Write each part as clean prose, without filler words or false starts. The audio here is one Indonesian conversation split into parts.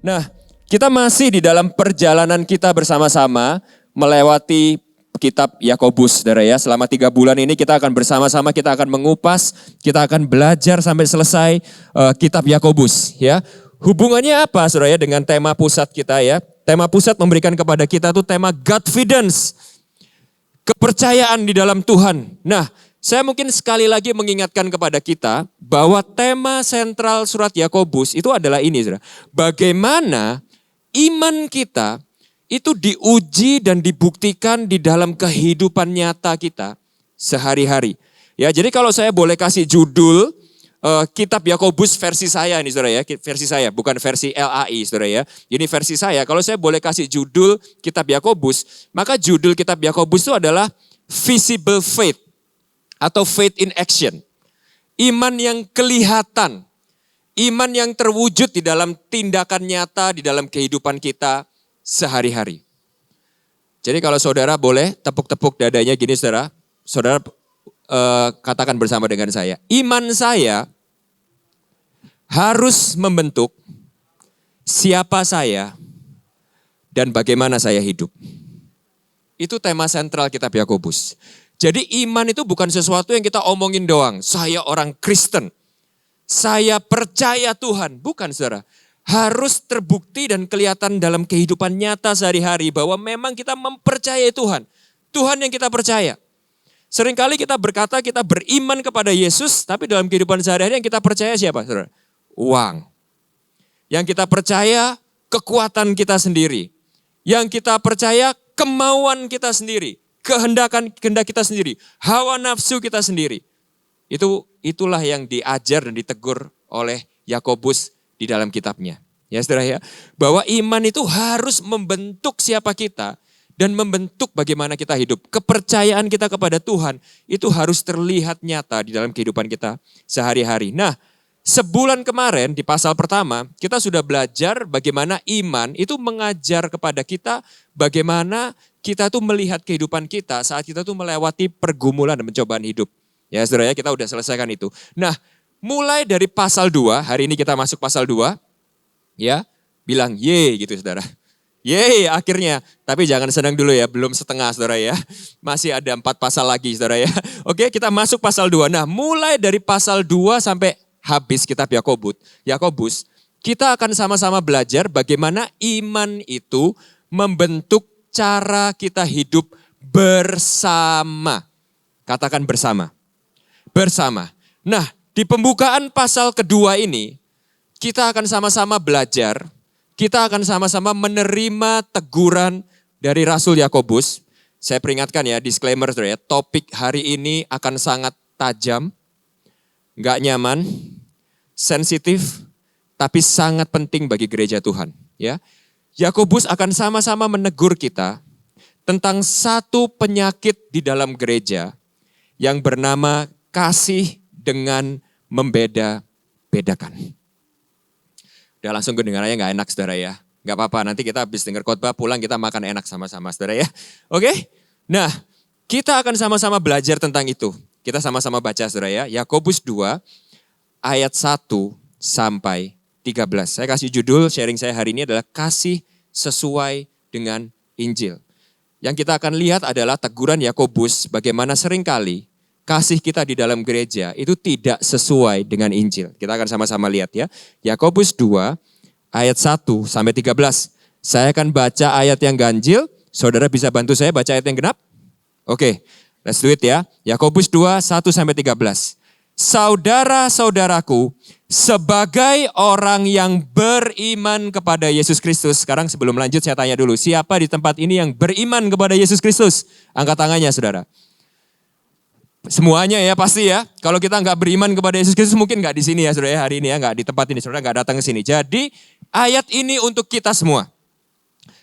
Nah, kita masih di dalam perjalanan kita bersama-sama melewati kitab Yakobus, saudara ya. Selama 3 bulan ini kita akan bersama-sama, kita akan mengupas, kita akan belajar sampai selesai kitab Yakobus ya. Hubungannya apa saudara ya dengan tema pusat kita ya? Tema pusat memberikan kepada kita tuh tema Godfidence, kepercayaan di dalam Tuhan. Nah, saya mungkin sekali lagi mengingatkan kepada kita bahwa tema sentral surat Yakobus itu adalah ini, saudara. Bagaimana iman kita itu diuji dan dibuktikan di dalam kehidupan nyata kita sehari-hari. Ya, jadi kalau saya boleh kasih judul kitab Yakobus versi saya ini saudara ya, versi saya bukan versi LAI saudara ya. Ini versi saya. Kalau saya boleh kasih judul kitab Yakobus, maka judul kitab Yakobus itu adalah Visible Faith atau Faith in Action. Iman yang kelihatan, iman yang terwujud di dalam tindakan nyata di dalam kehidupan kita sehari-hari. Jadi kalau saudara boleh tepuk-tepuk dadanya gini saudara, saudara katakan bersama dengan saya, iman saya harus membentuk siapa saya dan bagaimana saya hidup. Itu tema sentral kitab Yakobus. Jadi iman itu bukan sesuatu yang kita omongin doang. Saya orang Kristen, saya percaya Tuhan. Bukan saudara. Harus terbukti dan kelihatan dalam kehidupan nyata sehari-hari bahwa memang kita mempercayai Tuhan. Tuhan yang kita percaya. Seringkali kita berkata kita beriman kepada Yesus, tapi dalam kehidupan sehari-hari yang kita percaya siapa saudara? Uang. Yang kita percaya kekuatan kita sendiri. Yang kita percaya kemauan kita sendiri. Kehendak kita sendiri. Hawa nafsu kita sendiri. Itulah yang diajar dan ditegur oleh Yakobus di dalam kitabnya. Ya saudara ya. Bahwa iman itu harus membentuk siapa kita. Dan membentuk bagaimana kita hidup. Kepercayaan kita kepada Tuhan itu harus terlihat nyata di dalam kehidupan kita sehari-hari. Nah, sebulan kemarin di pasal pertama kita sudah belajar bagaimana iman itu mengajar kepada kita bagaimana kita tuh melihat kehidupan kita saat kita tuh melewati pergumulan dan pencobaan hidup. Ya saudara ya, kita udah selesaikan itu. Nah, mulai dari pasal 2, hari ini kita masuk pasal 2, ya bilang ye gitu saudara. Yeay akhirnya, tapi jangan senang dulu ya, belum setengah saudara ya. Masih ada 4 pasal lagi saudara ya. Oke, kita masuk pasal 2. Nah, mulai dari pasal 2 sampai habis kitab Yakobus, kita akan sama-sama belajar bagaimana iman itu membentuk cara kita hidup bersama. Katakan bersama. Bersama. Nah, di pembukaan pasal kedua ini, kita akan sama-sama belajar. Kita akan sama-sama menerima teguran dari Rasul Yakobus. Saya peringatkan ya, disclaimer ya, topik hari ini akan sangat tajam, nggak nyaman, sensitif, tapi sangat penting bagi gereja Tuhan. Ya, Yakobus akan sama-sama menegur kita tentang satu penyakit di dalam gereja yang bernama kasih dengan membeda-bedakan. Udah langsung kedengarannya gak enak saudara ya. Gak apa-apa, nanti kita habis dengar khotbah pulang kita makan enak sama-sama saudara ya. Oke? Nah, kita akan sama-sama belajar tentang itu. Kita sama-sama baca saudara ya. Yakobus 2 ayat 1 sampai 13. Saya kasih judul sharing saya hari ini adalah kasih sesuai dengan Injil. Yang kita akan lihat adalah teguran Yakobus bagaimana seringkali kasih kita di dalam gereja itu tidak sesuai dengan Injil. Kita akan sama-sama lihat ya. Yakobus 2 ayat 1 sampai 13. Saya akan baca ayat yang ganjil. Saudara bisa bantu saya baca ayat yang genap? Oke, let's do it ya. Yakobus 2 1 sampai 13. Saudara-saudaraku, sebagai orang yang beriman kepada Yesus Kristus. Sekarang sebelum lanjut saya tanya dulu, siapa di tempat ini yang beriman kepada Yesus Kristus? Angkat tangannya saudara. Semuanya ya pasti ya. Kalau kita nggak beriman kepada Yesus Kristus mungkin nggak di sini ya saudara ya hari ini ya, nggak di tempat ini, saudara nggak datang ke sini. Jadi ayat ini untuk kita semua.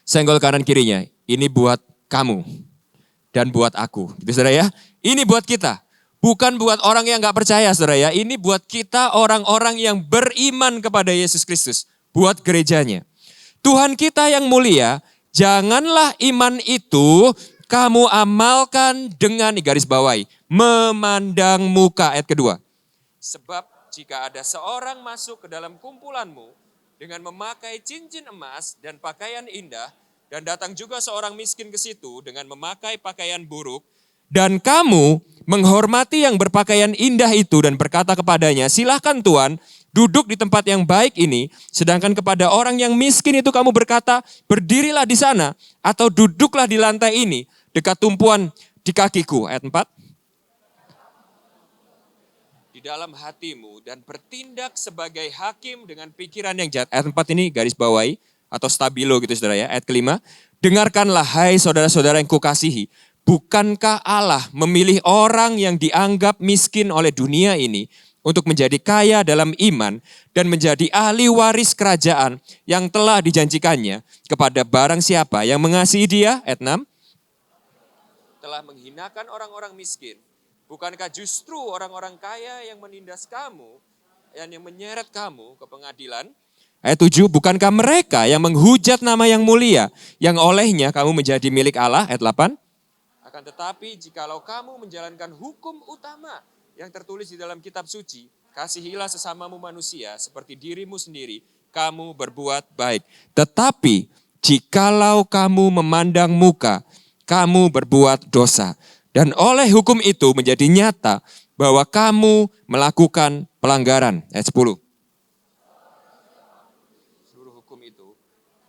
Senggol kanan kirinya, ini buat kamu dan buat aku, gitu saudara ya. Ini buat kita, bukan buat orang yang nggak percaya saudara ya. Ini buat kita orang-orang yang beriman kepada Yesus Kristus, buat gerejanya. Tuhan kita yang mulia, janganlah iman itu kamu amalkan dengan, garis bawahi, memandang muka, ayat kedua. Sebab jika ada seorang masuk ke dalam kumpulanmu dengan memakai cincin emas dan pakaian indah, dan datang juga seorang miskin ke situ dengan memakai pakaian buruk, dan kamu menghormati yang berpakaian indah itu dan berkata kepadanya, silahkan Tuan, duduk di tempat yang baik ini, sedangkan kepada orang yang miskin itu kamu berkata, berdirilah di sana, atau duduklah di lantai ini, dekat tumpuan di kakiku. Ayat 4. Di dalam hatimu dan bertindak sebagai hakim dengan pikiran yang jahat. Ayat 4 ini garis bawahi atau stabilo gitu saudara ya. Ayat kelima, dengarkanlah hai saudara-saudara yang kukasihi, bukankah Allah memilih orang yang dianggap miskin oleh dunia ini untuk menjadi kaya dalam iman dan menjadi ahli waris kerajaan yang telah dijanjikannya kepada barang siapa yang mengasihi dia? Ayat 6, telah menghinakan orang-orang miskin. Bukankah justru orang-orang kaya yang menindas kamu, yang menyeret kamu ke pengadilan? Ayat 7, bukankah mereka yang menghujat nama yang mulia, yang olehnya kamu menjadi milik Allah? Ayat 8, akan tetapi jikalau kamu menjalankan hukum utama yang tertulis di dalam kitab suci, kasihilah sesamamu manusia seperti dirimu sendiri, kamu berbuat baik. Tetapi jikalau kamu memandang muka, kamu berbuat dosa. Dan oleh hukum itu menjadi nyata bahwa kamu melakukan pelanggaran. Ayat 10. Seluruh hukum itu,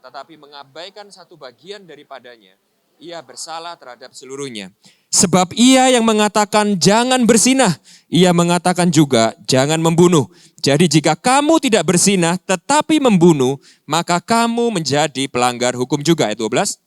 tetapi mengabaikan satu bagian daripadanya, ia bersalah terhadap seluruhnya. Sebab ia yang mengatakan jangan bersinah, ia mengatakan juga jangan membunuh. Jadi jika kamu tidak bersinah tetapi membunuh, maka kamu menjadi pelanggar hukum juga. Ayat 12.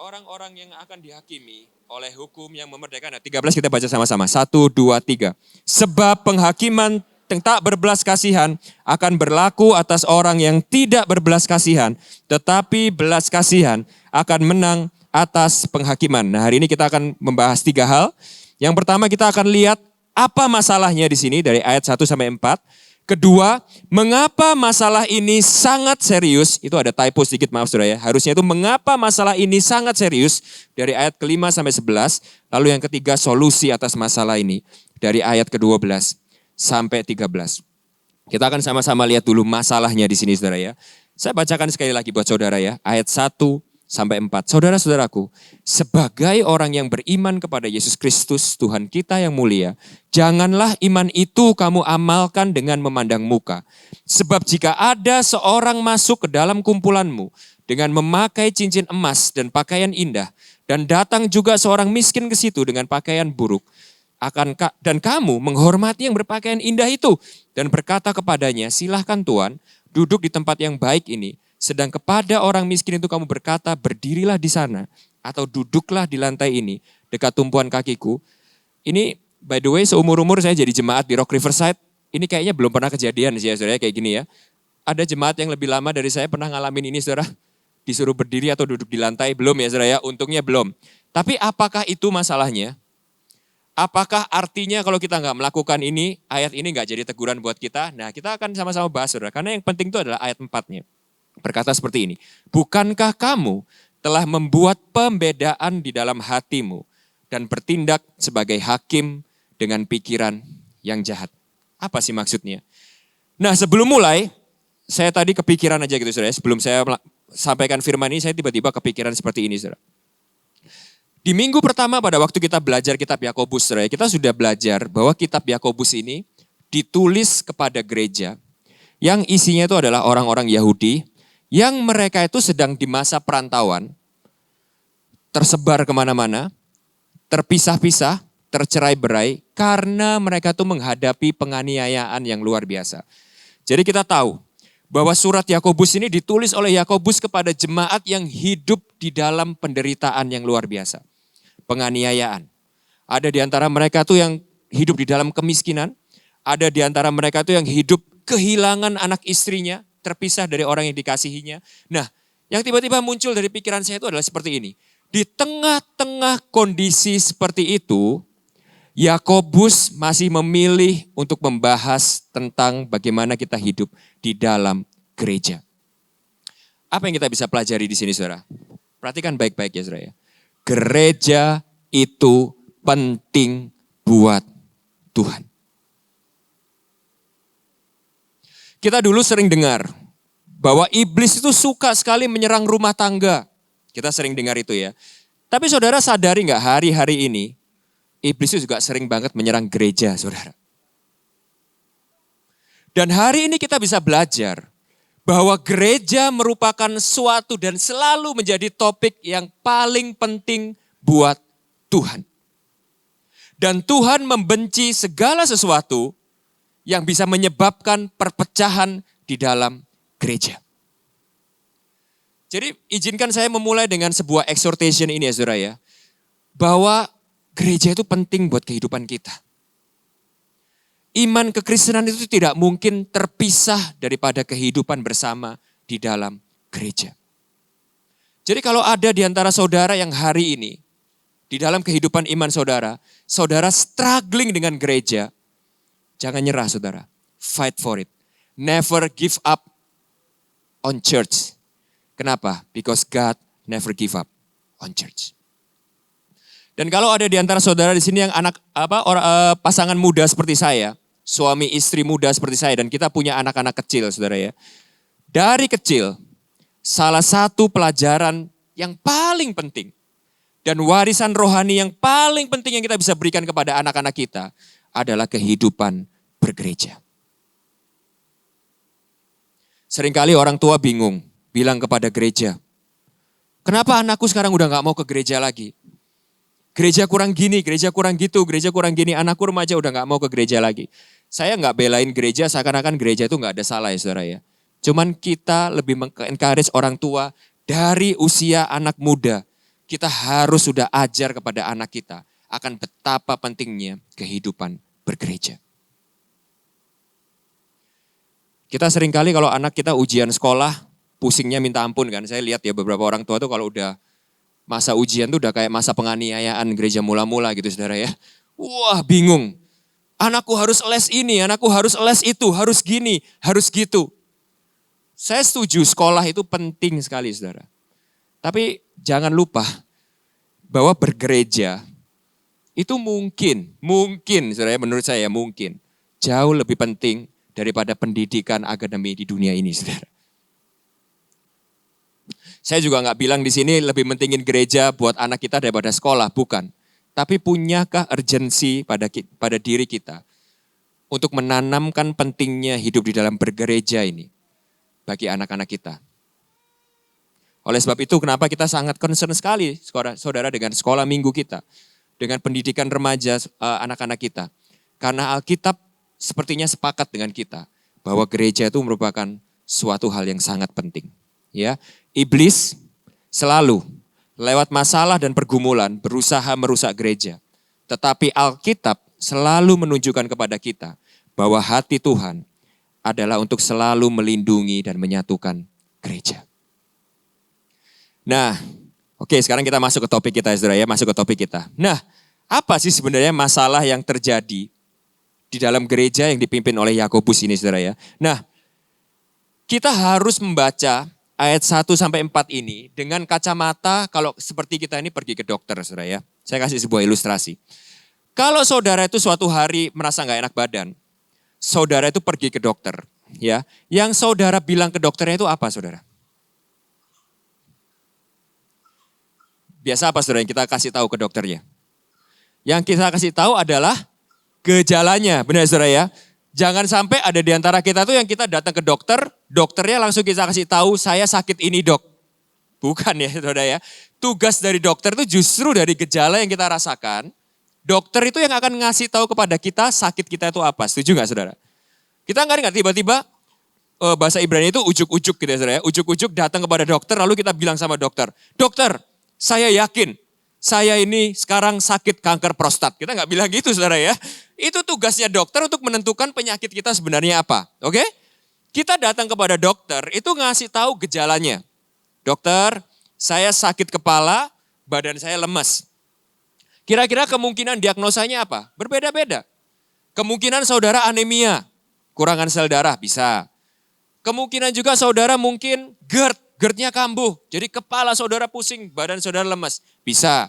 Orang-orang yang akan dihakimi oleh hukum yang memerdekakan. 13 kita baca sama-sama. 1, 2, 3. Sebab penghakiman yang tak berbelas kasihan akan berlaku atas orang yang tidak berbelas kasihan. Tetapi belas kasihan akan menang atas penghakiman. Nah, hari ini kita akan membahas 3 hal. Yang pertama kita akan lihat apa masalahnya di sini dari ayat 1 sampai 4. Kedua, mengapa masalah ini sangat serius? Itu ada typo sedikit, maaf saudara ya. Harusnya itu mengapa masalah ini sangat serius dari ayat ke-5 sampai 11. Lalu yang ketiga, solusi atas masalah ini dari ayat ke-12 sampai 13. Kita akan sama-sama lihat dulu masalahnya di sini saudara ya. Saya bacakan sekali lagi buat saudara ya. Ayat 1 sampai 4. Saudara-saudaraku, sebagai orang yang beriman kepada Yesus Kristus, Tuhan kita yang mulia, janganlah iman itu kamu amalkan dengan memandang muka. Sebab jika ada seorang masuk ke dalam kumpulanmu dengan memakai cincin emas dan pakaian indah, dan datang juga seorang miskin ke situ dengan pakaian buruk, dan kamu menghormati yang berpakaian indah itu, dan berkata kepadanya, silahkan Tuan, duduk di tempat yang baik ini, sedang kepada orang miskin itu kamu berkata, berdirilah di sana, atau duduklah di lantai ini, dekat tumpuan kakiku. Ini by the way seumur-umur saya jadi jemaat di Rock Riverside, ini kayaknya belum pernah kejadian sih ya saudara, kayak gini ya. Ada jemaat yang lebih lama dari saya pernah ngalamin ini saudara, disuruh berdiri atau duduk di lantai, belum ya saudara ya, untungnya belum. Tapi apakah itu masalahnya? Apakah artinya kalau kita nggak melakukan ini, ayat ini nggak jadi teguran buat kita? Nah kita akan sama-sama bahas saudara, karena yang penting itu adalah ayat 4-nya. Berkata seperti ini, bukankah kamu telah membuat pembedaan di dalam hatimu dan bertindak sebagai hakim dengan pikiran yang jahat? Apa sih maksudnya? Nah sebelum mulai, saya tadi kepikiran aja gitu saudara, sebelum saya sampaikan firman ini, saya tiba-tiba kepikiran seperti ini saudara. Di minggu pertama pada waktu kita belajar kitab Yakobus saudara, kita sudah belajar bahwa kitab Yakobus ini ditulis kepada gereja yang isinya itu adalah orang-orang Yahudi, yang mereka itu sedang di masa perantauan, tersebar kemana-mana, terpisah-pisah, tercerai-berai, karena mereka itu menghadapi penganiayaan yang luar biasa. Jadi kita tahu bahwa surat Yakobus ini ditulis oleh Yakobus kepada jemaat yang hidup di dalam penderitaan yang luar biasa. Penganiayaan. Ada di antara mereka tuh yang hidup di dalam kemiskinan, ada di antara mereka tuh yang hidup kehilangan anak istrinya, terpisah dari orang yang dikasihinya. Nah, yang tiba-tiba muncul dari pikiran saya itu adalah seperti ini. Di tengah-tengah kondisi seperti itu, Yakobus masih memilih untuk membahas tentang bagaimana kita hidup di dalam gereja. Apa yang kita bisa pelajari di sini, saudara? Perhatikan baik-baik ya, saudara. Gereja itu penting buat Tuhan. Kita dulu sering dengar bahwa iblis itu suka sekali menyerang rumah tangga. Kita sering dengar itu ya. Tapi saudara sadari nggak hari-hari ini, iblis itu juga sering banget menyerang gereja, saudara. Dan hari ini kita bisa belajar bahwa gereja merupakan suatu dan selalu menjadi topik yang paling penting buat Tuhan. Dan Tuhan membenci segala sesuatu yang bisa menyebabkan perpecahan di dalam gereja. Jadi izinkan saya memulai dengan sebuah exhortation ini ya saudara ya. Bahwa gereja itu penting buat kehidupan kita. Iman kekristenan itu tidak mungkin terpisah daripada kehidupan bersama di dalam gereja. Jadi kalau ada di antara saudara yang hari ini, di dalam kehidupan iman saudara, saudara struggling dengan gereja, jangan nyerah saudara, fight for it. Never give up on church. Kenapa? Because God never give up on church. Dan kalau ada di antara saudara di sini yang pasangan muda seperti saya, suami istri muda seperti saya, dan kita punya anak-anak kecil saudara ya. Dari kecil, salah satu pelajaran yang paling penting dan warisan rohani yang paling penting yang kita bisa berikan kepada anak-anak kita adalah kehidupan bergereja. Seringkali orang tua bingung, bilang kepada gereja, kenapa anakku sekarang udah gak mau ke gereja lagi? Gereja kurang gini, gereja kurang gitu, gereja kurang gini, anakku remaja udah gak mau ke gereja lagi. Saya gak belain gereja, seakan-akan gereja itu gak ada salah ya saudara ya. Cuman kita lebih encourage orang tua dari usia anak muda. Kita harus sudah ajar kepada anak kita akan betapa pentingnya kehidupan bergereja. Kita seringkali kalau anak kita ujian sekolah, pusingnya minta ampun kan. Saya lihat ya beberapa orang tua tuh kalau udah masa ujian tuh udah kayak masa penganiayaan gereja mula-mula gitu saudara ya. Wah bingung, anakku harus les ini, anakku harus les itu, harus gini, harus gitu. Saya setuju sekolah itu penting sekali saudara. Tapi jangan lupa bahwa bergereja itu mungkin saudara, menurut saya mungkin jauh lebih penting daripada pendidikan akademi di dunia ini saudara. Saya juga nggak bilang di sini lebih mentingin gereja buat anak kita daripada sekolah, bukan. Tapi punyakah urgensi pada diri kita untuk menanamkan pentingnya hidup di dalam bergereja ini bagi anak-anak kita. Oleh sebab itu kenapa kita sangat concern sekali saudara dengan sekolah minggu kita, dengan pendidikan remaja anak-anak kita. Karena Alkitab sepertinya sepakat dengan kita bahwa gereja itu merupakan suatu hal yang sangat penting. Ya, iblis selalu lewat masalah dan pergumulan berusaha merusak gereja. Tetapi Alkitab selalu menunjukkan kepada kita bahwa hati Tuhan adalah untuk selalu melindungi dan menyatukan gereja. Nah, oke, sekarang kita masuk ke topik kita ya saudara ya, masuk ke topik kita. Nah, apa sih sebenarnya masalah yang terjadi di dalam gereja yang dipimpin oleh Yakobus ini saudara ya. Nah, kita harus membaca ayat 1-4 ini dengan kacamata kalau seperti kita ini pergi ke dokter saudara ya. Saya kasih sebuah ilustrasi. Kalau saudara itu suatu hari merasa gak enak badan, saudara itu pergi ke dokter ya. Yang saudara bilang ke dokternya itu apa saudara? Biasa apa saudara yang kita kasih tahu ke dokternya? Yang kita kasih tahu adalah gejalanya, benar saudara ya. Jangan sampai ada di antara kita tuh yang kita datang ke dokter, dokternya langsung kita kasih tahu saya sakit ini dok. Bukan ya saudara ya. Tugas dari dokter itu justru dari gejala yang kita rasakan, dokter itu yang akan ngasih tahu kepada kita sakit kita itu apa. Setuju gak saudara? Kita nggak tiba-tiba bahasa Ibrani itu ujuk-ujuk gitu ya saudara ya. Ujuk-ujuk datang kepada dokter lalu kita bilang sama dokter, dokter saya yakin saya ini sekarang sakit kanker prostat. Kita nggak bilang gitu saudara ya. Itu tugasnya dokter untuk menentukan penyakit kita sebenarnya apa. Oke? Kita datang kepada dokter itu ngasih tahu gejalanya. Dokter, saya sakit kepala, badan saya lemas. Kira-kira kemungkinan diagnosanya apa? Berbeda-beda. Kemungkinan saudara anemia, kurangan sel darah bisa. Kemungkinan juga saudara mungkin GERD-nya kambuh. Jadi kepala saudara pusing, badan saudara lemas. Bisa.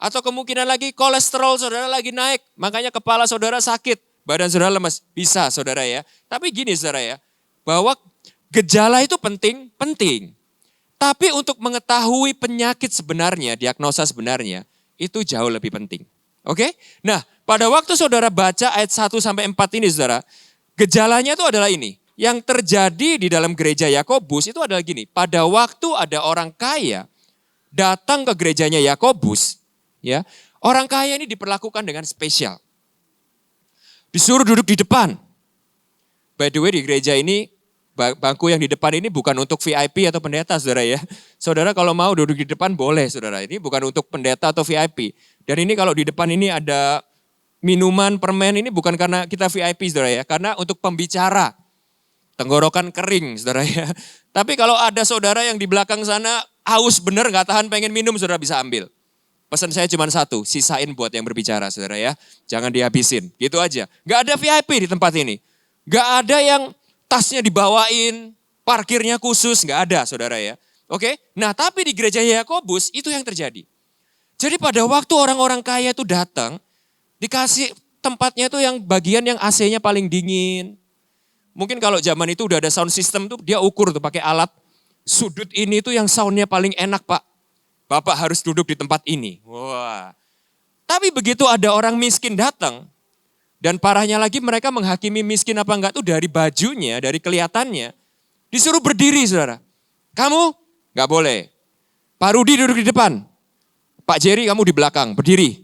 Atau kemungkinan lagi kolesterol saudara lagi naik. Makanya kepala saudara sakit, badan saudara lemas. Bisa saudara ya. Tapi gini saudara ya. bahwa gejala itu penting. Tapi untuk mengetahui penyakit sebenarnya, diagnosa sebenarnya, itu jauh lebih penting. Oke? Nah, pada waktu saudara baca ayat 1-4 ini saudara, gejalanya itu adalah ini. Yang terjadi di dalam gereja Yakobus itu adalah gini. Pada waktu ada orang kaya datang ke gerejanya Yakobus, ya, orang kaya ini diperlakukan dengan spesial. Disuruh duduk di depan. By the way di gereja ini, bangku yang di depan ini bukan untuk VIP atau pendeta saudara ya. Saudara kalau mau duduk di depan boleh saudara. Ini bukan untuk pendeta atau VIP. Dan ini kalau di depan ini ada minuman, permen, ini bukan karena kita VIP saudara ya. Karena untuk pembicara. Tenggorokan kering saudara ya. Tapi kalau ada saudara yang di belakang sana haus bener gak tahan pengen minum saudara bisa ambil. Pesan saya cuma satu, sisain buat yang berbicara saudara ya. Jangan dihabisin, gitu aja. Gak ada VIP di tempat ini. Gak ada yang tasnya dibawain, parkirnya khusus, gak ada saudara ya. Oke, nah tapi di gereja Yakobus itu yang terjadi. Jadi pada waktu orang-orang kaya itu datang, dikasih tempatnya itu yang bagian yang AC-nya paling dingin. Mungkin kalau zaman itu udah ada sound system tuh dia ukur tuh pakai alat. Sudut ini tuh yang soundnya paling enak Pak. Bapak harus duduk di tempat ini. Wah. Tapi begitu ada orang miskin datang. Dan parahnya lagi mereka menghakimi miskin apa enggak tuh dari bajunya, dari kelihatannya. Disuruh berdiri saudara. Kamu enggak boleh. Pak Rudi duduk di depan. Pak Jerry kamu di belakang, berdiri.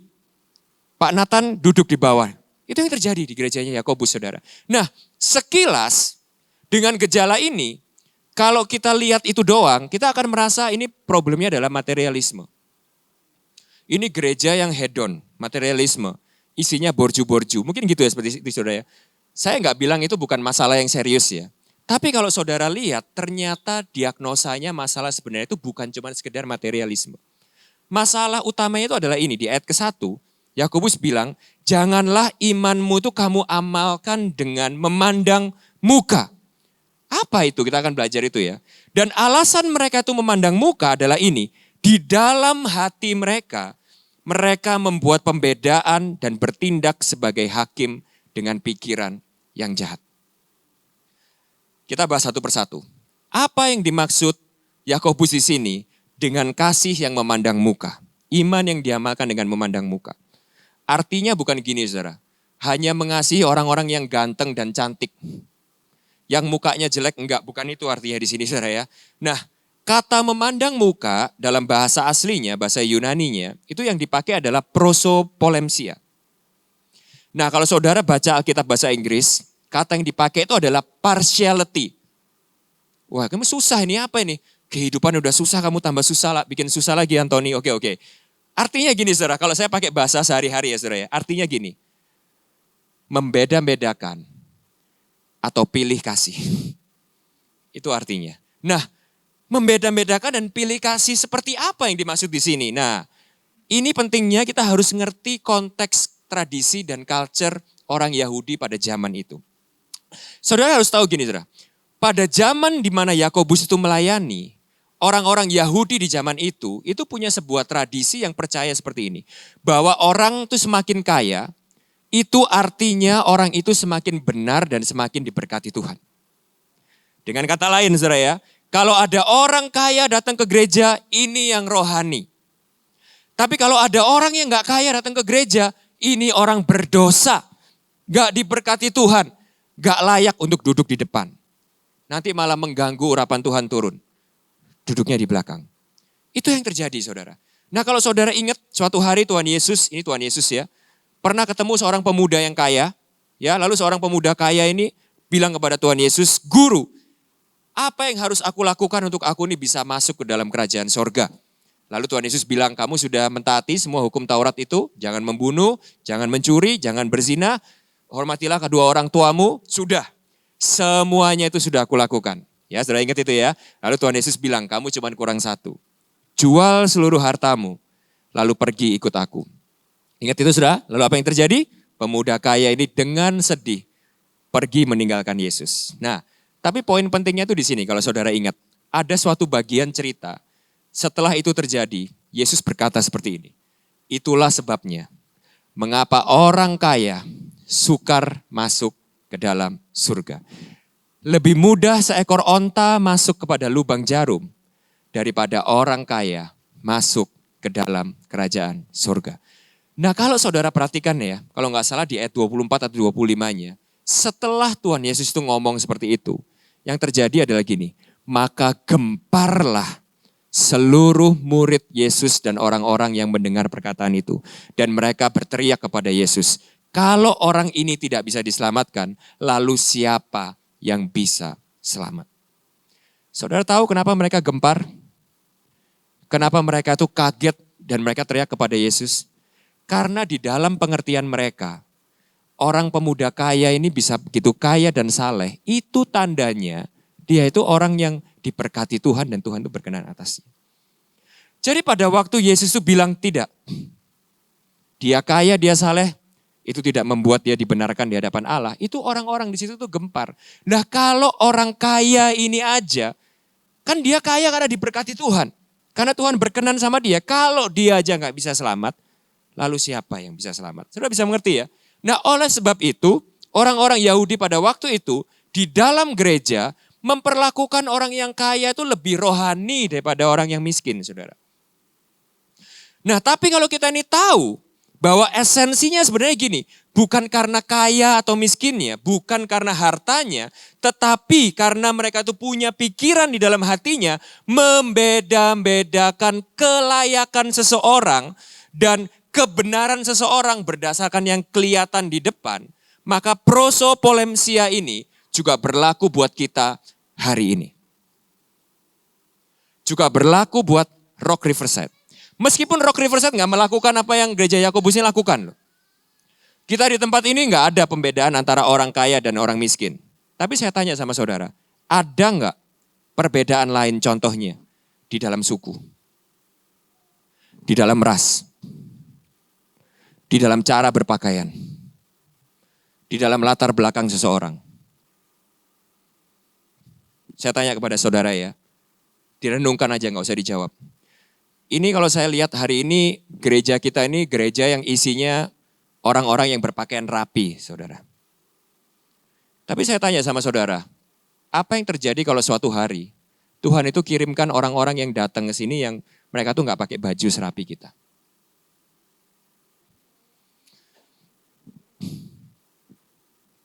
Pak Nathan duduk di bawah. Itu yang terjadi di gerejanya Yakobus saudara. Nah sekilas dengan gejala ini, kalau kita lihat itu doang, kita akan merasa ini problemnya adalah materialisme. Ini gereja yang hedon, materialisme. Isinya borju-borju. Mungkin gitu ya seperti itu saudara ya. Saya nggak bilang itu bukan masalah yang serius ya. Tapi kalau saudara lihat, ternyata diagnosanya masalah sebenarnya itu bukan cuma sekedar materialisme. Masalah utamanya itu adalah ini, di ayat ke-1, Yakobus bilang, janganlah imanmu itu kamu amalkan dengan memandang muka. Apa itu? Kita akan belajar itu ya. Dan alasan mereka itu memandang muka adalah ini. Di dalam hati mereka, mereka membuat pembedaan dan bertindak sebagai hakim dengan pikiran yang jahat. Kita bahas satu persatu. Apa yang dimaksud Yakobus di sini dengan kasih yang memandang muka? Iman yang diamalkan dengan memandang muka. Artinya bukan gini saudara, hanya mengasihi orang-orang yang ganteng dan cantik. Yang mukanya jelek enggak, bukan itu artinya di sini saudara ya. Nah, kata memandang muka dalam bahasa aslinya, bahasa Yunaninya, itu yang dipakai adalah prosopolemsia. Nah, kalau saudara baca Alkitab bahasa Inggris, kata yang dipakai itu adalah partiality. Wah, kamu susah ini apa ini? Kehidupan udah susah, kamu tambah susah lah, bikin susah lagi Antoni. Oke. Artinya gini saudara, kalau saya pakai bahasa sehari-hari ya saudara ya, artinya gini, membeda-bedakan atau pilih kasih. Itu artinya. Nah, membeda-bedakan dan pilih kasih seperti apa yang dimaksud di sini? Nah, ini pentingnya kita harus ngerti konteks tradisi dan culture orang Yahudi pada zaman itu. Saudara harus tahu gini saudara, pada zaman di mana Yakobus itu melayani, orang-orang Yahudi di zaman itu punya sebuah tradisi yang percaya seperti ini. Bahwa orang itu semakin kaya, itu artinya orang itu semakin benar dan semakin diberkati Tuhan. Dengan kata lain saudara ya, kalau ada orang kaya datang ke gereja, ini yang rohani. Tapi kalau ada orang yang gak kaya datang ke gereja, ini orang berdosa. Gak diberkati Tuhan, gak layak untuk duduk di depan. Nanti malah mengganggu urapan Tuhan turun. Duduknya di belakang. Itu yang terjadi saudara. Nah kalau saudara ingat suatu hari Tuhan Yesus, ini Tuhan Yesus ya, pernah ketemu seorang pemuda yang kaya, ya lalu seorang pemuda kaya ini bilang kepada Tuhan Yesus, Guru, apa yang harus aku lakukan untuk aku ini bisa masuk ke dalam kerajaan sorga? Lalu Tuhan Yesus bilang, kamu sudah mentaati semua hukum Taurat itu, jangan membunuh, jangan mencuri, jangan berzina, hormatilah kedua orang tuamu, sudah. Semuanya itu sudah aku lakukan. Ya, saudara ingat itu ya. Lalu Tuhan Yesus bilang, kamu cuma kurang satu. Jual seluruh hartamu, lalu pergi ikut aku. Ingat itu saudara? Lalu apa yang terjadi? Pemuda kaya ini dengan sedih pergi meninggalkan Yesus. Nah, tapi poin pentingnya itu di sini kalau saudara ingat. Ada suatu bagian cerita. Setelah itu terjadi, Yesus berkata seperti ini. Itulah sebabnya mengapa orang kaya sukar masuk ke dalam surga. Lebih mudah seekor onta masuk kepada lubang jarum daripada orang kaya masuk ke dalam kerajaan surga. Nah kalau saudara perhatikan ya, kalau nggak salah di ayat 24 atau 25-nya, setelah Tuhan Yesus itu ngomong seperti itu, yang terjadi adalah gini, maka gemparlah seluruh murid Yesus dan orang-orang yang mendengar perkataan itu. Dan mereka berteriak kepada Yesus, kalau orang ini tidak bisa diselamatkan, lalu siapa yang bisa selamat? Saudara tahu kenapa mereka gempar? Kenapa mereka itu kaget dan mereka teriak kepada Yesus? Karena di dalam pengertian mereka, orang pemuda kaya ini bisa begitu kaya dan saleh, itu tandanya dia itu orang yang diberkati Tuhan dan Tuhan itu berkenan atasnya. Jadi pada waktu Yesus itu bilang tidak, dia kaya, dia saleh, itu tidak membuat dia dibenarkan di hadapan Allah. Itu orang-orang di situ tuh gempar. Nah kalau orang kaya ini aja, kan dia kaya karena diberkati Tuhan. Karena Tuhan berkenan sama dia, kalau dia aja gak bisa selamat, lalu siapa yang bisa selamat? Saudara bisa mengerti ya? Nah oleh sebab itu, orang-orang Yahudi pada waktu itu, di dalam gereja, memperlakukan orang yang kaya itu lebih rohani daripada orang yang miskin, saudara. Nah tapi kalau kita ini tahu, bahwa esensinya sebenarnya gini, bukan karena kaya atau miskinnya, bukan karena hartanya, tetapi karena mereka itu punya pikiran di dalam hatinya, membeda-bedakan kelayakan seseorang dan kebenaran seseorang berdasarkan yang kelihatan di depan, maka prosopolemsia ini juga berlaku buat kita hari ini. Juga berlaku buat Rock Riverside. Meskipun Rock Riverside nggak melakukan apa yang gereja Yakobus ini lakukan loh. Kita di tempat ini nggak ada pembedaan antara orang kaya dan orang miskin. Tapi saya tanya sama saudara, ada nggak perbedaan lain contohnya di dalam suku, di dalam ras, di dalam cara berpakaian, di dalam latar belakang seseorang? Saya tanya kepada saudara ya, direnungkan aja nggak usah dijawab. Ini kalau saya lihat hari ini gereja kita ini gereja yang isinya orang-orang yang berpakaian rapi, saudara. Tapi saya tanya sama saudara, apa yang terjadi kalau suatu hari Tuhan itu kirimkan orang-orang yang datang ke sini yang mereka tuh nggak pakai baju serapi kita?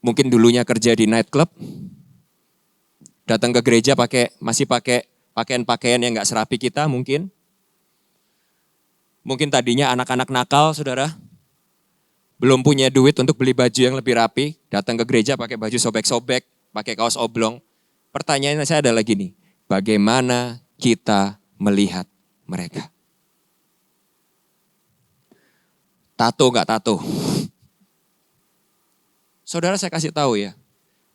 Mungkin dulunya kerja di nightclub, datang ke gereja masih pakai pakaian-pakaian yang nggak serapi kita mungkin. Mungkin tadinya anak-anak nakal, saudara. Belum punya duit untuk beli baju yang lebih rapi. Datang ke gereja pakai baju sobek-sobek, pakai kaos oblong. Pertanyaannya saya adalah gini, bagaimana kita melihat mereka? Tato gak tato? Saudara saya kasih tahu ya,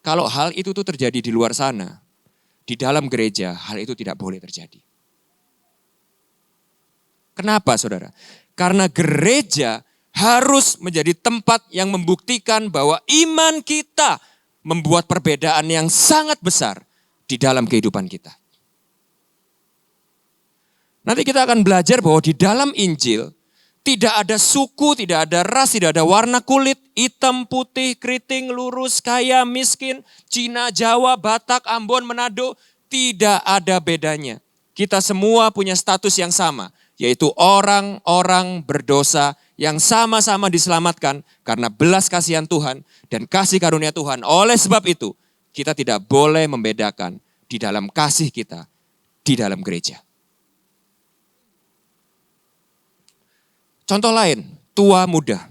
kalau hal itu tuh terjadi di luar sana, di dalam gereja hal itu tidak boleh terjadi. Kenapa saudara? Karena gereja harus menjadi tempat yang membuktikan bahwa iman kita membuat perbedaan yang sangat besar di dalam kehidupan kita. Nanti kita akan belajar bahwa di dalam Injil tidak ada suku, tidak ada ras, tidak ada warna kulit, hitam, putih, keriting, lurus, kaya, miskin, Cina, Jawa, Batak, Ambon, Manado, tidak ada bedanya. Kita semua punya status yang sama, yaitu orang-orang berdosa yang sama-sama diselamatkan karena belas kasihan Tuhan dan kasih karunia Tuhan. Oleh sebab itu, kita tidak boleh membedakan di dalam kasih kita di dalam gereja. Contoh lain, tua muda.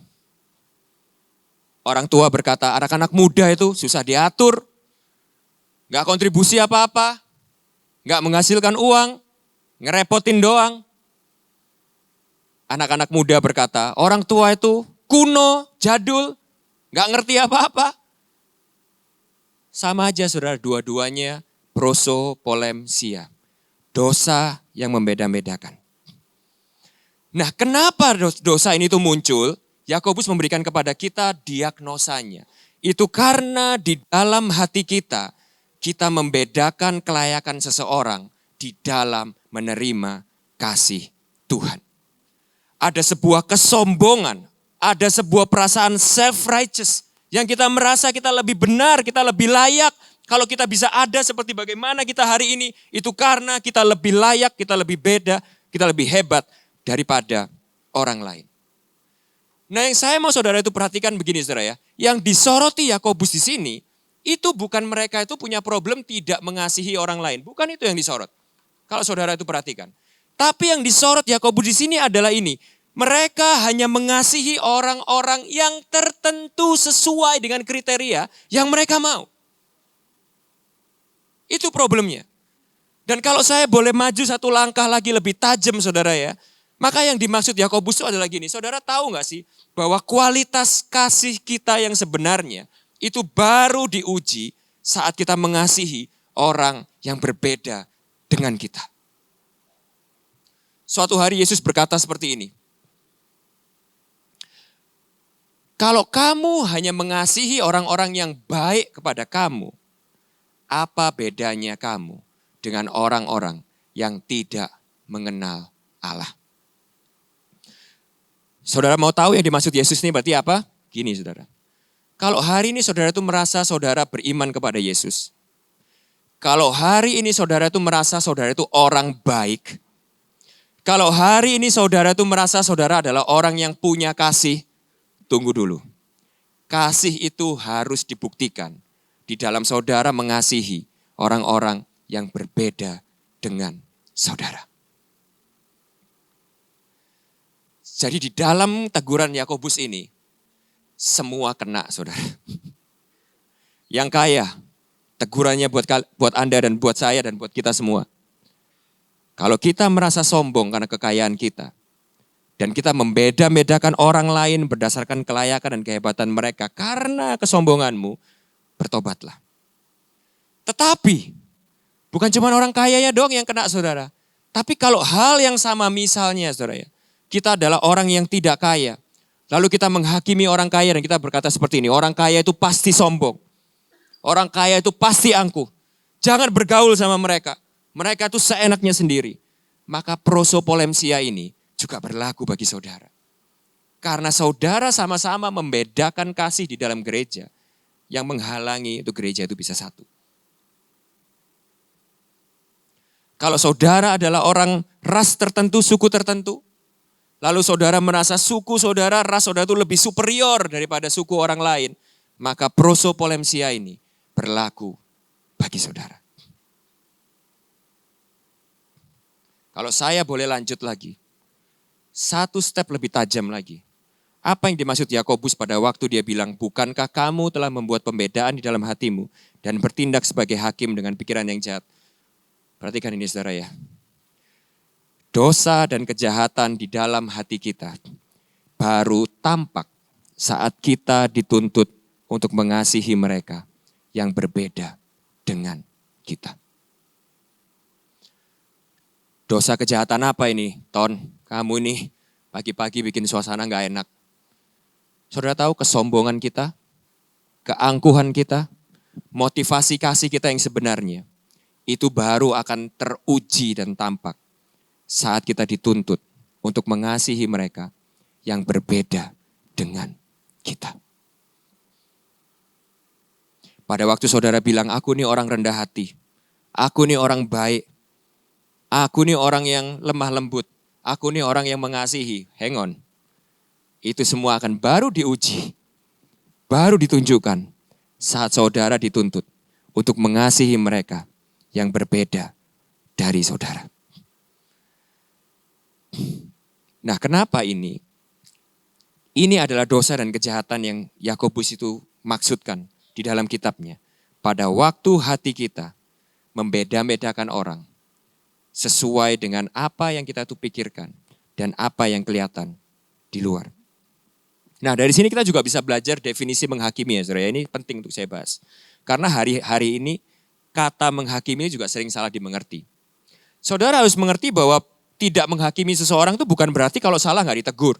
Orang tua berkata, anak-anak muda itu susah diatur, gak kontribusi apa-apa, gak menghasilkan uang, ngerepotin doang. Anak-anak muda berkata, orang tua itu kuno, jadul, gak ngerti apa-apa. Sama aja saudara, dua-duanya prosopolemsia. Dosa yang membeda-bedakan. Nah kenapa dosa ini tuh muncul? Yakobus memberikan kepada kita diagnosanya. Itu karena di dalam hati kita, kita membedakan kelayakan seseorang di dalam menerima kasih Tuhan. Ada sebuah kesombongan, ada sebuah perasaan self-righteous yang kita merasa kita lebih benar, kita lebih layak, Kalau kita bisa ada seperti bagaimana kita hari ini, itu karena kita lebih layak, kita lebih beda, kita lebih hebat daripada orang lain. Nah yang saya mau saudara itu perhatikan begini saudara ya. Yang disoroti Yakobus di sini, itu bukan mereka itu punya problem tidak mengasihi orang lain. Bukan itu yang disorot. Kalau saudara itu perhatikan. Tapi yang disorot Yakobus di sini adalah ini. Mereka hanya mengasihi orang-orang yang tertentu sesuai dengan kriteria yang mereka mau. Itu problemnya. Dan kalau saya boleh maju satu langkah lagi lebih tajam saudara ya. Maka yang dimaksud Yakobus itu adalah gini. Saudara tahu gak sih bahwa kualitas kasih kita yang sebenarnya itu baru diuji saat kita mengasihi orang yang berbeda dengan kita. Suatu hari Yesus berkata seperti ini. Kalau kamu hanya mengasihi orang-orang yang baik kepada kamu, apa bedanya kamu dengan orang-orang yang tidak mengenal Allah? Saudara mau tahu yang dimaksud Yesus ini berarti apa? Gini saudara. Kalau hari ini saudara itu merasa saudara beriman kepada Yesus. Kalau hari ini saudara itu merasa saudara itu orang baik. Kalau hari ini saudara itu merasa saudara adalah orang yang punya kasih. Tunggu dulu. Kasih itu harus dibuktikan di dalam saudara mengasihi orang-orang yang berbeda dengan saudara. Jadi di dalam teguran Yakobus ini, semua kena saudara. Yang kaya, tegurannya buat Anda dan buat saya dan buat kita semua. Kalau kita merasa sombong karena kekayaan kita, dan kita membeda-bedakan orang lain berdasarkan kelayakan dan kehebatan mereka karena kesombonganmu, bertobatlah. Tetapi, bukan cuma orang kayanya dong yang kena saudara. Tapi kalau hal yang sama misalnya saudara ya, kita adalah orang yang tidak kaya. Lalu kita menghakimi orang kaya dan kita berkata seperti ini, orang kaya itu pasti sombong. Orang kaya itu pasti angkuh. Jangan bergaul sama mereka. Mereka itu seenaknya sendiri. Maka prosopolemsia ini juga berlaku bagi saudara. Karena saudara sama-sama membedakan kasih di dalam gereja. Yang menghalangi itu gereja itu bisa satu. Kalau saudara adalah orang ras tertentu, suku tertentu. Lalu saudara merasa suku saudara, ras saudara itu lebih superior daripada suku orang lain. Maka prosopolemsia ini berlaku bagi saudara. Kalau saya boleh lanjut lagi. Satu step lebih tajam lagi. Apa yang dimaksud Yakobus pada waktu dia bilang, bukankah kamu telah membuat pembedaan di dalam hatimu dan bertindak sebagai hakim dengan pikiran yang jahat? Perhatikan ini saudara ya. Dosa dan kejahatan di dalam hati kita baru tampak saat kita dituntut untuk mengasihi mereka yang berbeda dengan kita. Dosa kejahatan apa ini? Ton, kamu ini pagi-pagi bikin suasana gak enak. Saudara tahu kesombongan kita, keangkuhan kita, motivasi kasih kita yang sebenarnya, itu baru akan teruji dan tampak saat kita dituntut untuk mengasihi mereka yang berbeda dengan kita. Pada waktu saudara bilang, aku ini orang rendah hati, aku ini orang baik, aku ini orang yang lemah lembut, aku ini orang yang mengasihi, hang on. Itu semua akan baru diuji, baru ditunjukkan saat saudara dituntut untuk mengasihi mereka yang berbeda dari saudara. Nah, kenapa ini? Ini adalah dosa dan kejahatan yang Yakobus itu maksudkan di dalam kitabnya. Pada waktu hati kita membeda-bedakan orang sesuai dengan apa yang kita tuh pikirkan dan apa yang kelihatan di luar. Nah, dari sini kita juga bisa belajar definisi menghakimi ya saudara. Ini penting untuk saya bahas. Karena hari ini kata menghakimi juga sering salah dimengerti. Saudara harus mengerti bahwa tidak menghakimi seseorang itu bukan berarti kalau salah nggak ditegur.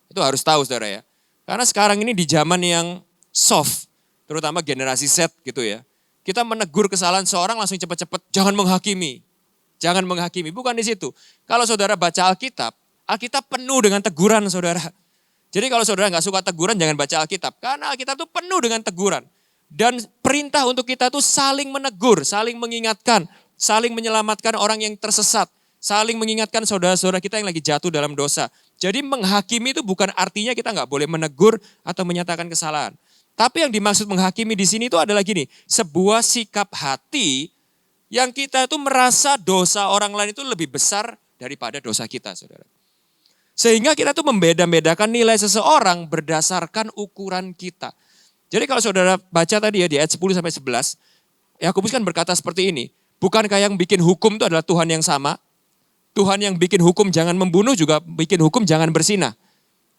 Itu harus tahu saudara ya. Karena sekarang ini di zaman yang soft, terutama generasi Z gitu ya. Kita menegur kesalahan seorang langsung cepat-cepat, jangan menghakimi. Jangan menghakimi, bukan di situ. Kalau saudara baca Alkitab, Alkitab penuh dengan teguran saudara. Jadi kalau saudara nggak suka teguran, jangan baca Alkitab. Karena Alkitab itu penuh dengan teguran. Dan perintah untuk kita tuh saling menegur, saling mengingatkan, saling menyelamatkan orang yang tersesat, saling mengingatkan saudara-saudara kita yang lagi jatuh dalam dosa. Jadi menghakimi itu bukan artinya kita nggak boleh menegur atau menyatakan kesalahan. Tapi yang dimaksud menghakimi di sini itu adalah gini, sebuah sikap hati yang kita itu merasa dosa orang lain itu lebih besar daripada dosa kita, saudara. Sehingga kita tuh membeda-bedakan nilai seseorang berdasarkan ukuran kita. Jadi kalau saudara baca tadi ya di ayat 10 sampai 11, Yakobus kan berkata seperti ini, bukankah yang bikin hukum itu adalah Tuhan yang sama? Tuhan yang bikin hukum jangan membunuh juga bikin hukum jangan bersinah.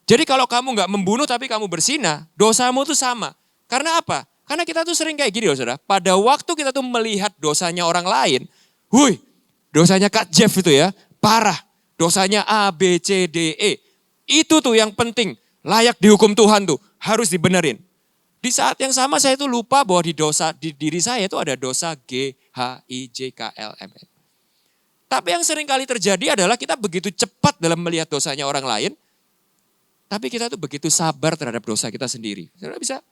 Jadi kalau kamu nggak membunuh tapi kamu bersinah, dosamu itu sama. Karena apa? Karena kita tuh sering kayak gini loh saudara. Pada waktu kita tuh melihat dosanya orang lain, dosanya Kak Jeff itu ya, parah. Dosanya A, B, C, D, E. Itu tuh yang penting, layak dihukum Tuhan tuh, harus dibenerin. Di saat yang sama saya tuh lupa bahwa di diri saya itu ada dosa G, H, I, J, K, L, M, N. Tapi yang sering kali terjadi adalah kita begitu cepat dalam melihat dosanya orang lain, tapi kita tuh begitu sabar terhadap dosa kita sendiri. Saudara bisa?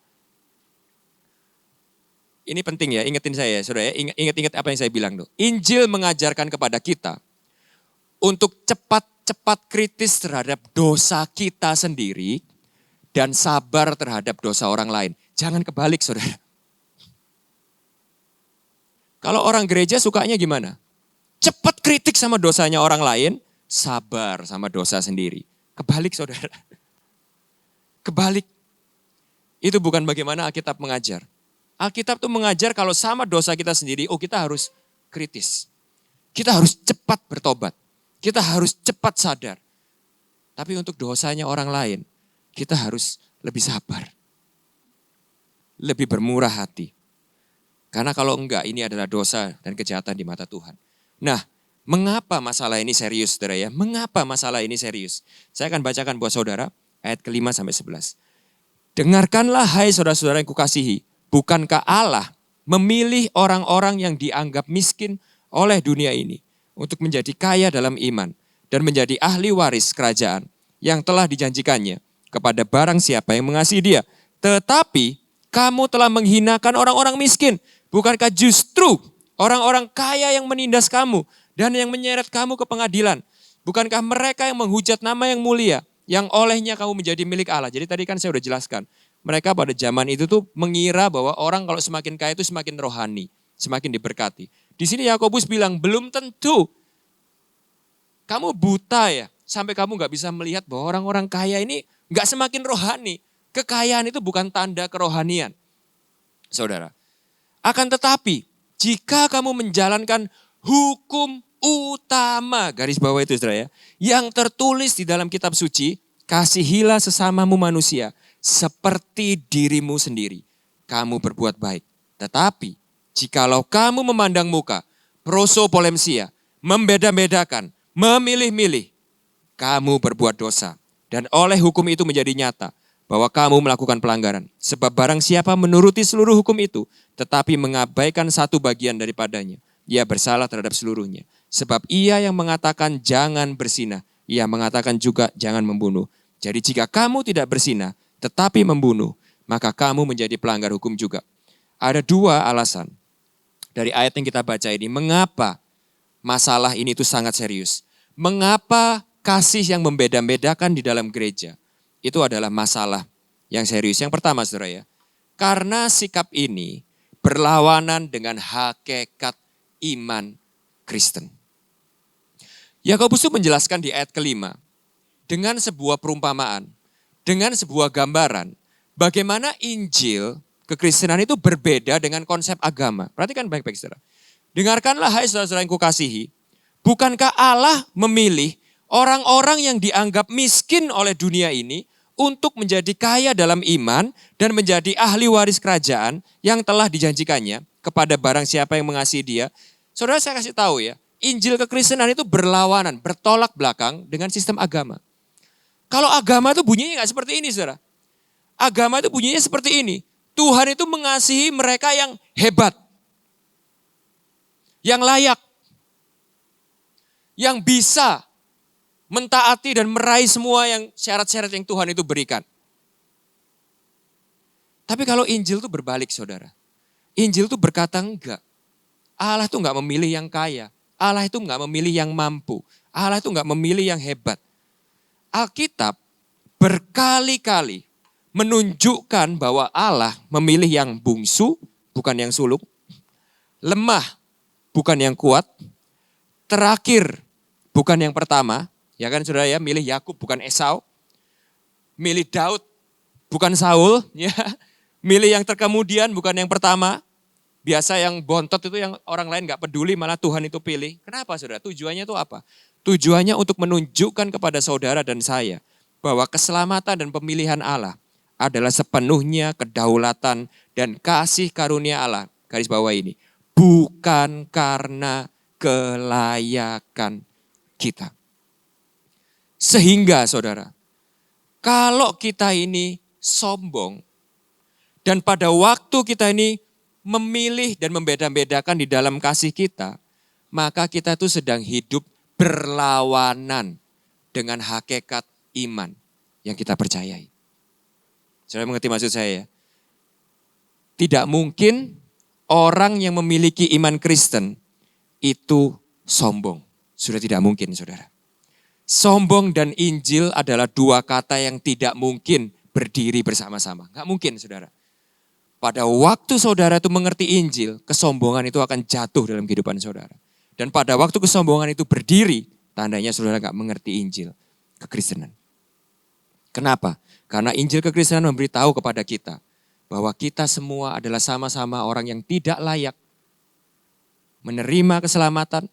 Ini penting ya, ingetin saya saudara ya, ingat-ingat apa yang saya bilang tuh. Injil mengajarkan kepada kita untuk cepat-cepat kritis terhadap dosa kita sendiri dan sabar terhadap dosa orang lain. Jangan kebalik saudara. Kalau orang gereja sukanya gimana? Cepat kritik sama dosanya orang lain, sabar sama dosa sendiri. Kebalik saudara. Kebalik. Itu bukan bagaimana Alkitab mengajar. Alkitab tuh mengajar kalau sama dosa kita sendiri, kita harus kritis. Kita harus cepat bertobat. Kita harus cepat sadar. Tapi untuk dosanya orang lain, kita harus lebih sabar. Lebih bermurah hati. Karena kalau enggak, ini adalah dosa dan kejahatan di mata Tuhan. Nah, mengapa masalah ini serius, saudara ya? Mengapa masalah ini serius? Saya akan bacakan buat saudara, ayat ke-5 sampai 11. Dengarkanlah hai saudara-saudara yang kukasihi, bukankah Allah memilih orang-orang yang dianggap miskin oleh dunia ini untuk menjadi kaya dalam iman dan menjadi ahli waris kerajaan yang telah dijanjikannya kepada barang siapa yang mengasihi dia. Tetapi kamu telah menghinakan orang-orang miskin. Bukankah justru orang-orang kaya yang menindas kamu dan yang menyeret kamu ke pengadilan? Bukankah mereka yang menghujat nama yang mulia yang olehnya kamu menjadi milik Allah? Jadi tadi kan saya sudah jelaskan. Mereka pada zaman itu tuh mengira bahwa orang kalau semakin kaya itu semakin rohani, semakin diberkati. Di sini Yakobus bilang belum tentu. Kamu buta ya, sampai kamu gak bisa melihat bahwa orang-orang kaya ini gak semakin rohani. Kekayaan itu bukan tanda kerohanian. Saudara, akan tetapi jika kamu menjalankan hukum utama, garis bawah itu saudara ya, yang tertulis di dalam kitab suci, kasihilah sesamamu manusia seperti dirimu sendiri. Kamu berbuat baik. Tetapi jikalau kamu memandang muka, prosopolemsia, membeda-bedakan, memilih-milih, kamu berbuat dosa. Dan oleh hukum itu menjadi nyata bahwa kamu melakukan pelanggaran. Sebab barang siapa menuruti seluruh hukum itu, tetapi mengabaikan satu bagian daripadanya, ia bersalah terhadap seluruhnya. Sebab ia yang mengatakan jangan bersinah, ia mengatakan juga jangan membunuh. Jadi jika kamu tidak bersinah, tetapi membunuh, maka kamu menjadi pelanggar hukum juga. Ada dua alasan dari ayat yang kita baca ini, mengapa masalah ini itu sangat serius. Mengapa kasih yang membeda-bedakan di dalam gereja itu adalah masalah yang serius. Yang pertama saudara ya, karena sikap ini berlawanan dengan hakikat iman Kristen. Yakobus itu menjelaskan di ayat ke-5 dengan sebuah perumpamaan, dengan sebuah gambaran bagaimana Injil kekristenan itu berbeda dengan konsep agama. Perhatikan baik-baik saudara. Dengarkanlah hai saudara-saudara yang kukasihi, bukankah Allah memilih orang-orang yang dianggap miskin oleh dunia ini untuk menjadi kaya dalam iman dan menjadi ahli waris kerajaan yang telah dijanjikannya kepada barang siapa yang mengasihi dia. Saudara, saya kasih tahu ya, Injil kekristenan itu berlawanan, bertolak belakang dengan sistem agama. Kalau agama itu bunyinya nggak seperti ini saudara. Agama itu bunyinya seperti ini. Tuhan itu mengasihi mereka yang hebat, yang layak, yang bisa mentaati dan meraih semua yang syarat-syarat yang Tuhan itu berikan. Tapi kalau Injil itu berbalik saudara. Injil itu berkata enggak. Allah itu enggak memilih yang kaya. Allah itu enggak memilih yang mampu. Allah itu enggak memilih yang hebat. Alkitab berkali-kali menunjukkan bahwa Allah memilih yang bungsu, bukan yang sulung. Lemah, bukan yang kuat. Terakhir, bukan yang pertama. Ya kan saudara ya, milih Yakub bukan Esau. Milih Daud, bukan Saul. Ya. Milih yang terkemudian, bukan yang pertama. Biasa yang bontot itu yang orang lain gak peduli, malah Tuhan itu pilih. Kenapa saudara? Tujuannya itu apa? Tujuannya untuk menunjukkan kepada saudara dan saya bahwa keselamatan dan pemilihan Allah adalah sepenuhnya kedaulatan dan kasih karunia Allah. Garis bawah ini. Bukan karena kelayakan kita. Sehingga saudara, kalau kita ini sombong dan pada waktu kita ini memilih dan membeda-bedakan di dalam kasih kita, maka kita itu sedang hidup berlawanan dengan hakikat iman yang kita percayai. Saudara mengerti maksud saya ya? Tidak mungkin orang yang memiliki iman Kristen itu sombong. Sudah tidak mungkin saudara. Sombong dan Injil adalah dua kata yang tidak mungkin berdiri bersama-sama. Nggak mungkin saudara. Pada waktu saudara itu mengerti Injil, kesombongan itu akan jatuh dalam kehidupan saudara. Dan pada waktu kesombongan itu berdiri, tandanya saudara nggak mengerti Injil kekristenan. Kenapa? Karena Injil kekristenan memberitahu kepada kita bahwa kita semua adalah sama-sama orang yang tidak layak menerima keselamatan.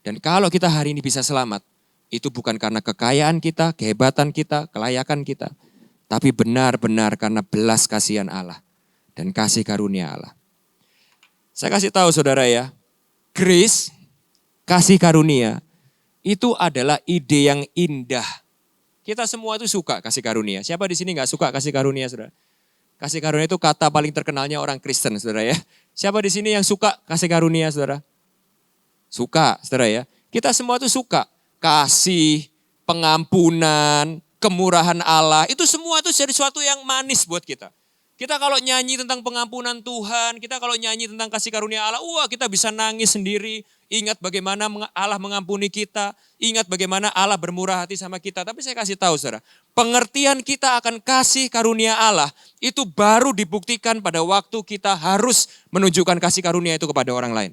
Dan kalau kita hari ini bisa selamat, itu bukan karena kekayaan kita, kehebatan kita, kelayakan kita. Tapi benar-benar karena belas kasihan Allah dan kasih karunia Allah. Saya kasih tahu saudara ya, grace, kasih karunia, itu adalah ide yang indah. Kita semua itu suka kasih karunia. Siapa di sini gak suka kasih karunia saudara? Kasih karunia itu kata paling terkenalnya orang Kristen saudara ya. Siapa di sini yang suka kasih karunia saudara? Suka saudara ya. Kita semua itu suka. Kasih, pengampunan, kemurahan Allah. Itu semua itu jadi sesuatu yang manis buat kita. Kita kalau nyanyi tentang pengampunan Tuhan, kita kalau nyanyi tentang kasih karunia Allah, wah kita bisa nangis sendiri. Ingat bagaimana Allah mengampuni kita, ingat bagaimana Allah bermurah hati sama kita. Tapi saya kasih tahu saudara, pengertian kita akan kasih karunia Allah itu baru dibuktikan pada waktu kita harus menunjukkan kasih karunia itu kepada orang lain.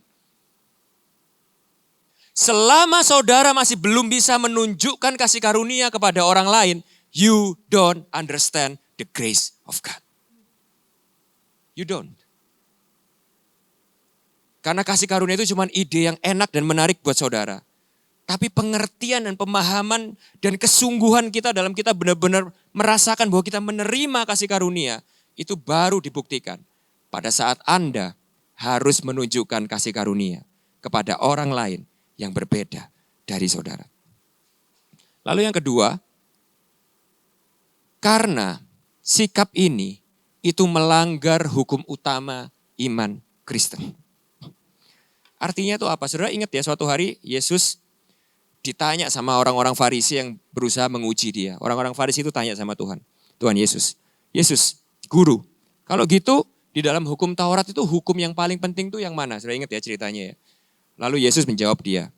Selama saudara masih belum bisa menunjukkan kasih karunia kepada orang lain, you don't understand the grace of God. You don't. Karena kasih karunia itu cuma ide yang enak dan menarik buat saudara. Tapi pengertian dan pemahaman dan kesungguhan kita dalam kita benar-benar merasakan bahwa kita menerima kasih karunia, itu baru dibuktikan pada saat Anda harus menunjukkan kasih karunia kepada orang lain yang berbeda dari saudara. Lalu yang kedua, karena sikap ini itu melanggar hukum utama iman Kristen. Artinya itu apa? Saudara ingat ya, suatu hari Yesus ditanya sama orang-orang Farisi yang berusaha menguji dia. Orang-orang Farisi itu tanya sama Tuhan. Tuhan Yesus, guru, kalau gitu di dalam hukum Taurat itu hukum yang paling penting itu yang mana? Saudara ingat ya ceritanya ya. Lalu Yesus menjawab dia,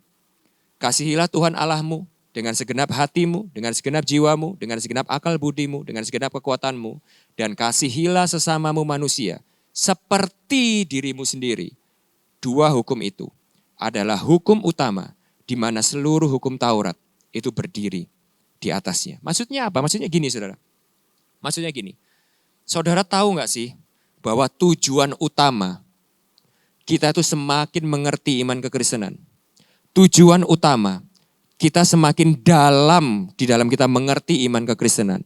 kasihilah Tuhan Allahmu dengan segenap hatimu, dengan segenap jiwamu, dengan segenap akal budimu, dengan segenap kekuatanmu. Dan kasihilah sesamamu manusia seperti dirimu sendiri. Dua hukum itu adalah hukum utama di mana seluruh hukum Taurat itu berdiri di atasnya. Maksudnya apa? Maksudnya gini saudara. Maksudnya gini. Saudara tahu gak sih bahwa tujuan utama kita itu semakin mengerti iman kekristenan. Tujuan utama kita semakin dalam di dalam kita mengerti iman kekristenan.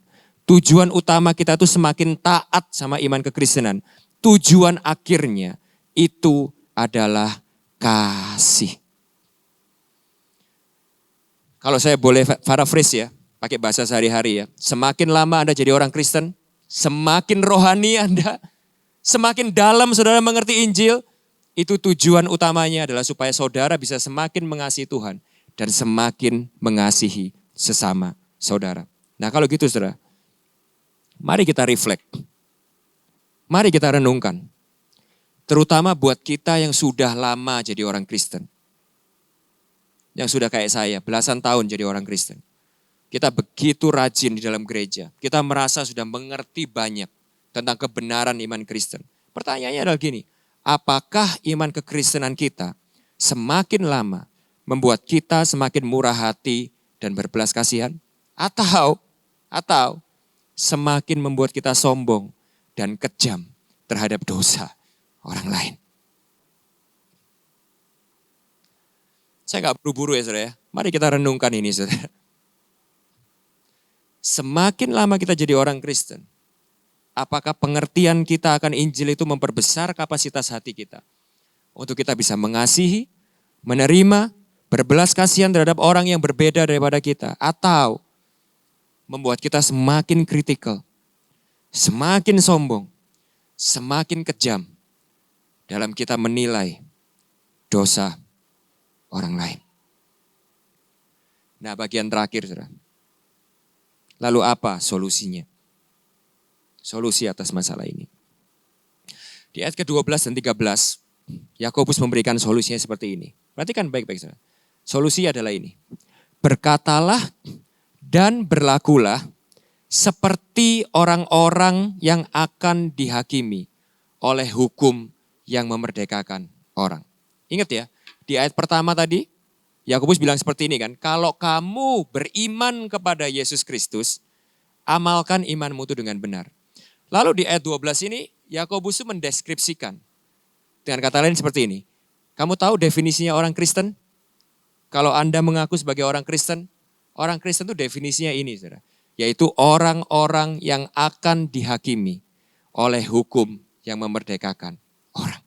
Tujuan utama kita itu semakin taat sama iman kekristenan. Tujuan akhirnya itu adalah kasih. Kalau saya boleh paraphrase ya, pakai bahasa sehari-hari ya. Semakin lama Anda jadi orang Kristen, semakin rohani Anda, semakin dalam saudara mengerti Injil, itu tujuan utamanya adalah supaya saudara bisa semakin mengasihi Tuhan dan semakin mengasihi sesama saudara. Nah kalau gitu saudara, mari kita reflect. Mari kita renungkan. Terutama buat kita yang sudah lama jadi orang Kristen. Yang sudah kayak saya, belasan tahun jadi orang Kristen. Kita begitu rajin di dalam gereja. Kita merasa sudah mengerti banyak tentang kebenaran iman Kristen. Pertanyaannya adalah gini, apakah iman kekristenan kita semakin lama membuat kita semakin murah hati dan berbelas kasihan? Atau semakin membuat kita sombong dan kejam terhadap dosa orang lain? Saya nggak buru-buru ya saudara ya. Mari kita renungkan ini saudara. Semakin lama kita jadi orang Kristen, apakah pengertian kita akan Injil itu memperbesar kapasitas hati kita? Untuk kita bisa mengasihi, menerima, berbelas kasihan terhadap orang yang berbeda daripada kita. Atau membuat kita semakin kritikal, semakin sombong, semakin kejam dalam kita menilai dosa orang lain. Nah, bagian terakhir saudara. Lalu apa solusinya? Solusi atas masalah ini. Di ayat ke-12 dan 13, Yakobus memberikan solusinya seperti ini. Perhatikan baik-baik saudara. Solusi adalah ini. Berkatalah dan berlakulah seperti orang-orang yang akan dihakimi oleh hukum yang memerdekakan orang. Ingat ya, di ayat pertama tadi, Yakobus bilang seperti ini kan, kalau kamu beriman kepada Yesus Kristus, amalkan imanmu itu dengan benar. Lalu di ayat 12 ini, Yakobus mendeskripsikan. Dengan kata lain seperti ini, kamu tahu definisinya orang Kristen? Kalau Anda mengaku sebagai orang Kristen itu definisinya ini, saudara. Yaitu orang-orang yang akan dihakimi oleh hukum yang memerdekakan orang.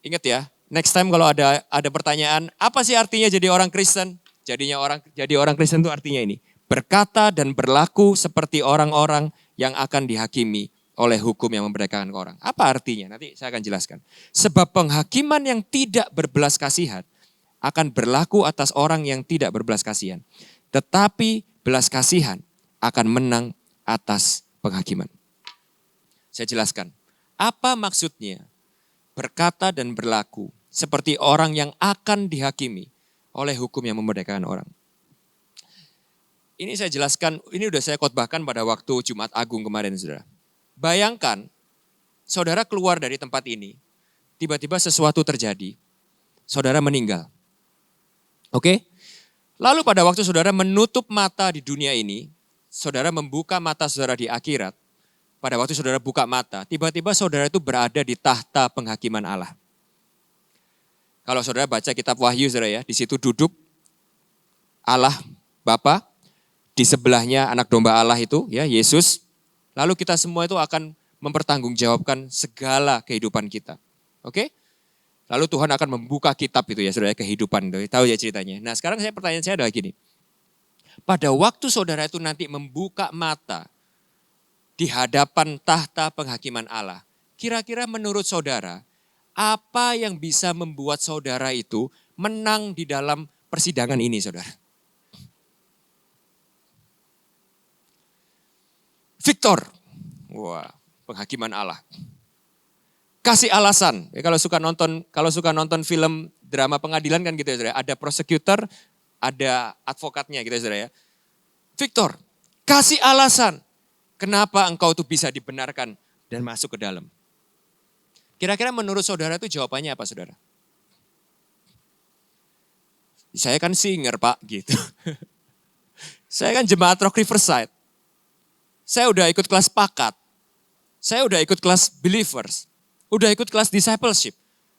Ingat ya, next time kalau ada pertanyaan, apa sih artinya jadi orang Kristen? Jadi orang Kristen itu artinya ini. Berkata dan berlaku seperti orang-orang yang akan dihakimi oleh hukum yang memerdekakan orang. Apa artinya? Nanti saya akan jelaskan. Sebab penghakiman yang tidak berbelas kasihan akan berlaku atas orang yang tidak berbelas kasihan. Tetapi belas kasihan akan menang atas penghakiman. Saya jelaskan. Apa maksudnya? Berkata dan berlaku seperti orang yang akan dihakimi oleh hukum yang memerdekakan orang. Ini saya jelaskan, ini udah saya khotbahkan pada waktu Jumat Agung kemarin saudara. Bayangkan, saudara keluar dari tempat ini, tiba-tiba sesuatu terjadi, saudara meninggal. Oke? Lalu pada waktu saudara menutup mata di dunia ini, saudara membuka mata saudara di akhirat, pada waktu saudara buka mata, tiba-tiba saudara itu berada di tahta penghakiman Allah. Kalau saudara baca kitab Wahyu saudara ya, di situ duduk Allah Bapa, di sebelahnya anak domba Allah itu ya Yesus. Lalu kita semua itu akan mempertanggungjawabkan segala kehidupan kita. Oke? Lalu Tuhan akan membuka kitab itu ya saudara, kehidupan. Tahu ya ceritanya. Nah sekarang pertanyaan saya adalah gini. Pada waktu saudara itu nanti membuka mata di hadapan tahta penghakiman Allah. Kira-kira menurut saudara, apa yang bisa membuat saudara itu menang di dalam persidangan ini saudara? Victor. Wah, penghakiman Allah. Kasih alasan. Ya, kalau suka nonton film drama pengadilan kan gitu ya saudara. Ada prosecutor, ada advokatnya gitu ya saudara ya. Victor, kasih alasan. Kenapa engkau itu bisa dibenarkan dan masuk ke dalam? Kira-kira menurut saudara itu jawabannya apa saudara? Saya kan singer pak gitu. Saya kan jemaat Rock Riverside. Saya udah ikut kelas pakat. Saya udah ikut kelas believers. Udah ikut kelas discipleship.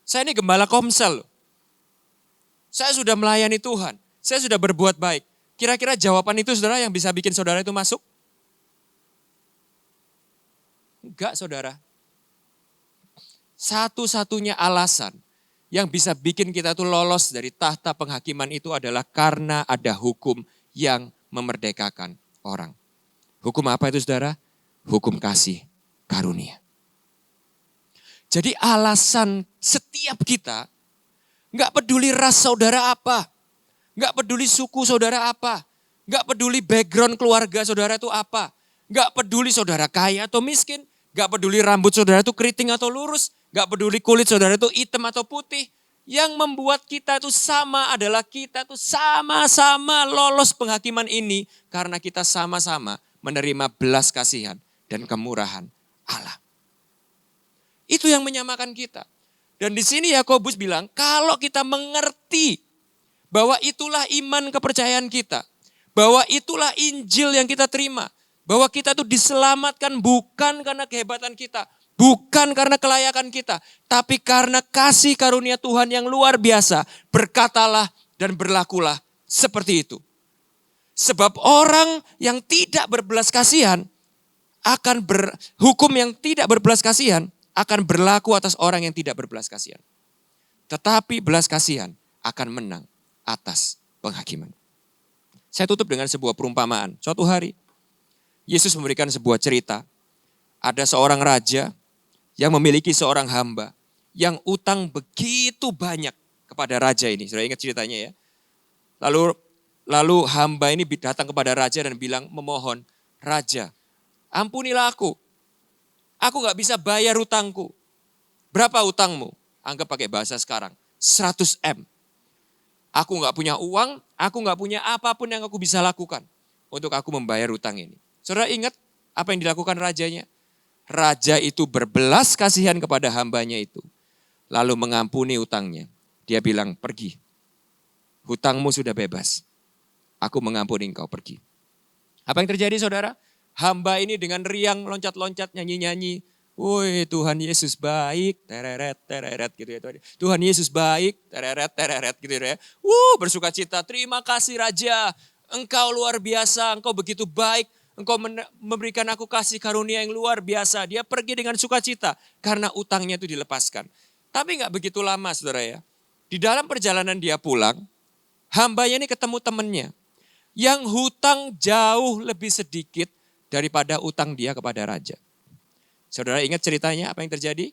Saya ini gembala komsel loh. Saya sudah melayani Tuhan. Saya sudah berbuat baik. Kira-kira jawaban itu saudara yang bisa bikin saudara itu masuk? Enggak saudara. Satu-satunya alasan yang bisa bikin kita tuh lolos dari tahta penghakiman itu adalah karena ada hukum yang memerdekakan orang. Hukum apa itu saudara? Hukum kasih karunia. Jadi alasan setiap kita, enggak peduli ras saudara apa, enggak peduli suku saudara apa, enggak peduli background keluarga saudara itu apa, Gak peduli saudara kaya atau miskin. Gak peduli rambut saudara itu keriting atau lurus. Gak peduli kulit saudara itu hitam atau putih. Yang membuat kita itu sama adalah kita itu sama-sama lolos penghakiman ini. Karena kita sama-sama menerima belas kasihan dan kemurahan Allah. Itu yang menyamakan kita. Dan di sini Yakobus bilang, kalau kita mengerti bahwa itulah iman kepercayaan kita. Bahwa itulah Injil yang kita terima. Bahwa kita itu diselamatkan bukan karena kehebatan kita. Bukan karena kelayakan kita. Tapi karena kasih karunia Tuhan yang luar biasa. Berkatalah dan berlakulah seperti itu. Sebab orang yang tidak berbelas kasihan hukum yang tidak berbelas kasihan akan berlaku atas orang yang tidak berbelas kasihan. Tetapi belas kasihan akan menang atas penghakiman. Saya tutup dengan sebuah perumpamaan. Suatu hari Yesus memberikan sebuah cerita. Ada seorang raja yang memiliki seorang hamba yang utang begitu banyak kepada raja ini. Sudah ingat ceritanya ya. Lalu hamba ini datang kepada raja dan bilang, memohon, Raja, ampunilah aku. Aku gak bisa bayar utangku. Berapa utangmu? Anggap pakai bahasa sekarang, 100 M. Aku gak punya uang, aku gak punya apapun yang aku bisa lakukan untuk aku membayar utang ini. Saudara ingat apa yang dilakukan rajanya? Raja itu berbelas kasihan kepada hambanya itu. Lalu mengampuni utangnya. Dia bilang, pergi. Hutangmu sudah bebas. Aku mengampuni engkau, pergi. Apa yang terjadi saudara? Hamba ini dengan riang loncat-loncat nyanyi-nyanyi. Woi Tuhan Yesus baik, tereret, tereret gitu ya. Tuhan Yesus baik, tereret, tereret gitu ya. Bersuka cita, terima kasih Raja. Engkau luar biasa, engkau begitu baik. Engkau memberikan aku kasih karunia yang luar biasa. Dia pergi dengan sukacita karena utangnya itu dilepaskan. Tapi gak begitu lama saudara ya. Di dalam perjalanan dia pulang, hambanya ini ketemu temannya. Yang hutang jauh lebih sedikit daripada utang dia kepada raja. Saudara ingat ceritanya apa yang terjadi?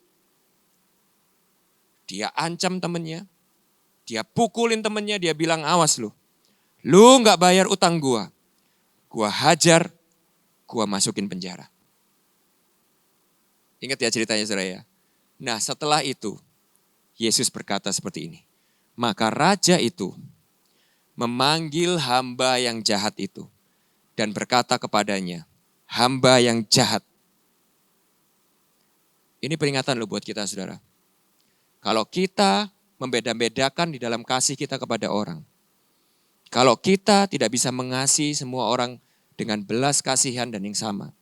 Dia ancam temannya. Dia pukulin temannya, dia bilang awas lu gak bayar utang gua hajar, gua masukin penjara. Ingat ya ceritanya saudara ya. Nah setelah itu, Yesus berkata seperti ini. Maka raja itu memanggil hamba yang jahat itu. Dan berkata kepadanya, hamba yang jahat. Ini peringatan loh buat kita saudara. Kalau kita membeda-bedakan di dalam kasih kita kepada orang. Kalau kita tidak bisa mengasihi semua orang dengan belas kasihan dan yang sama.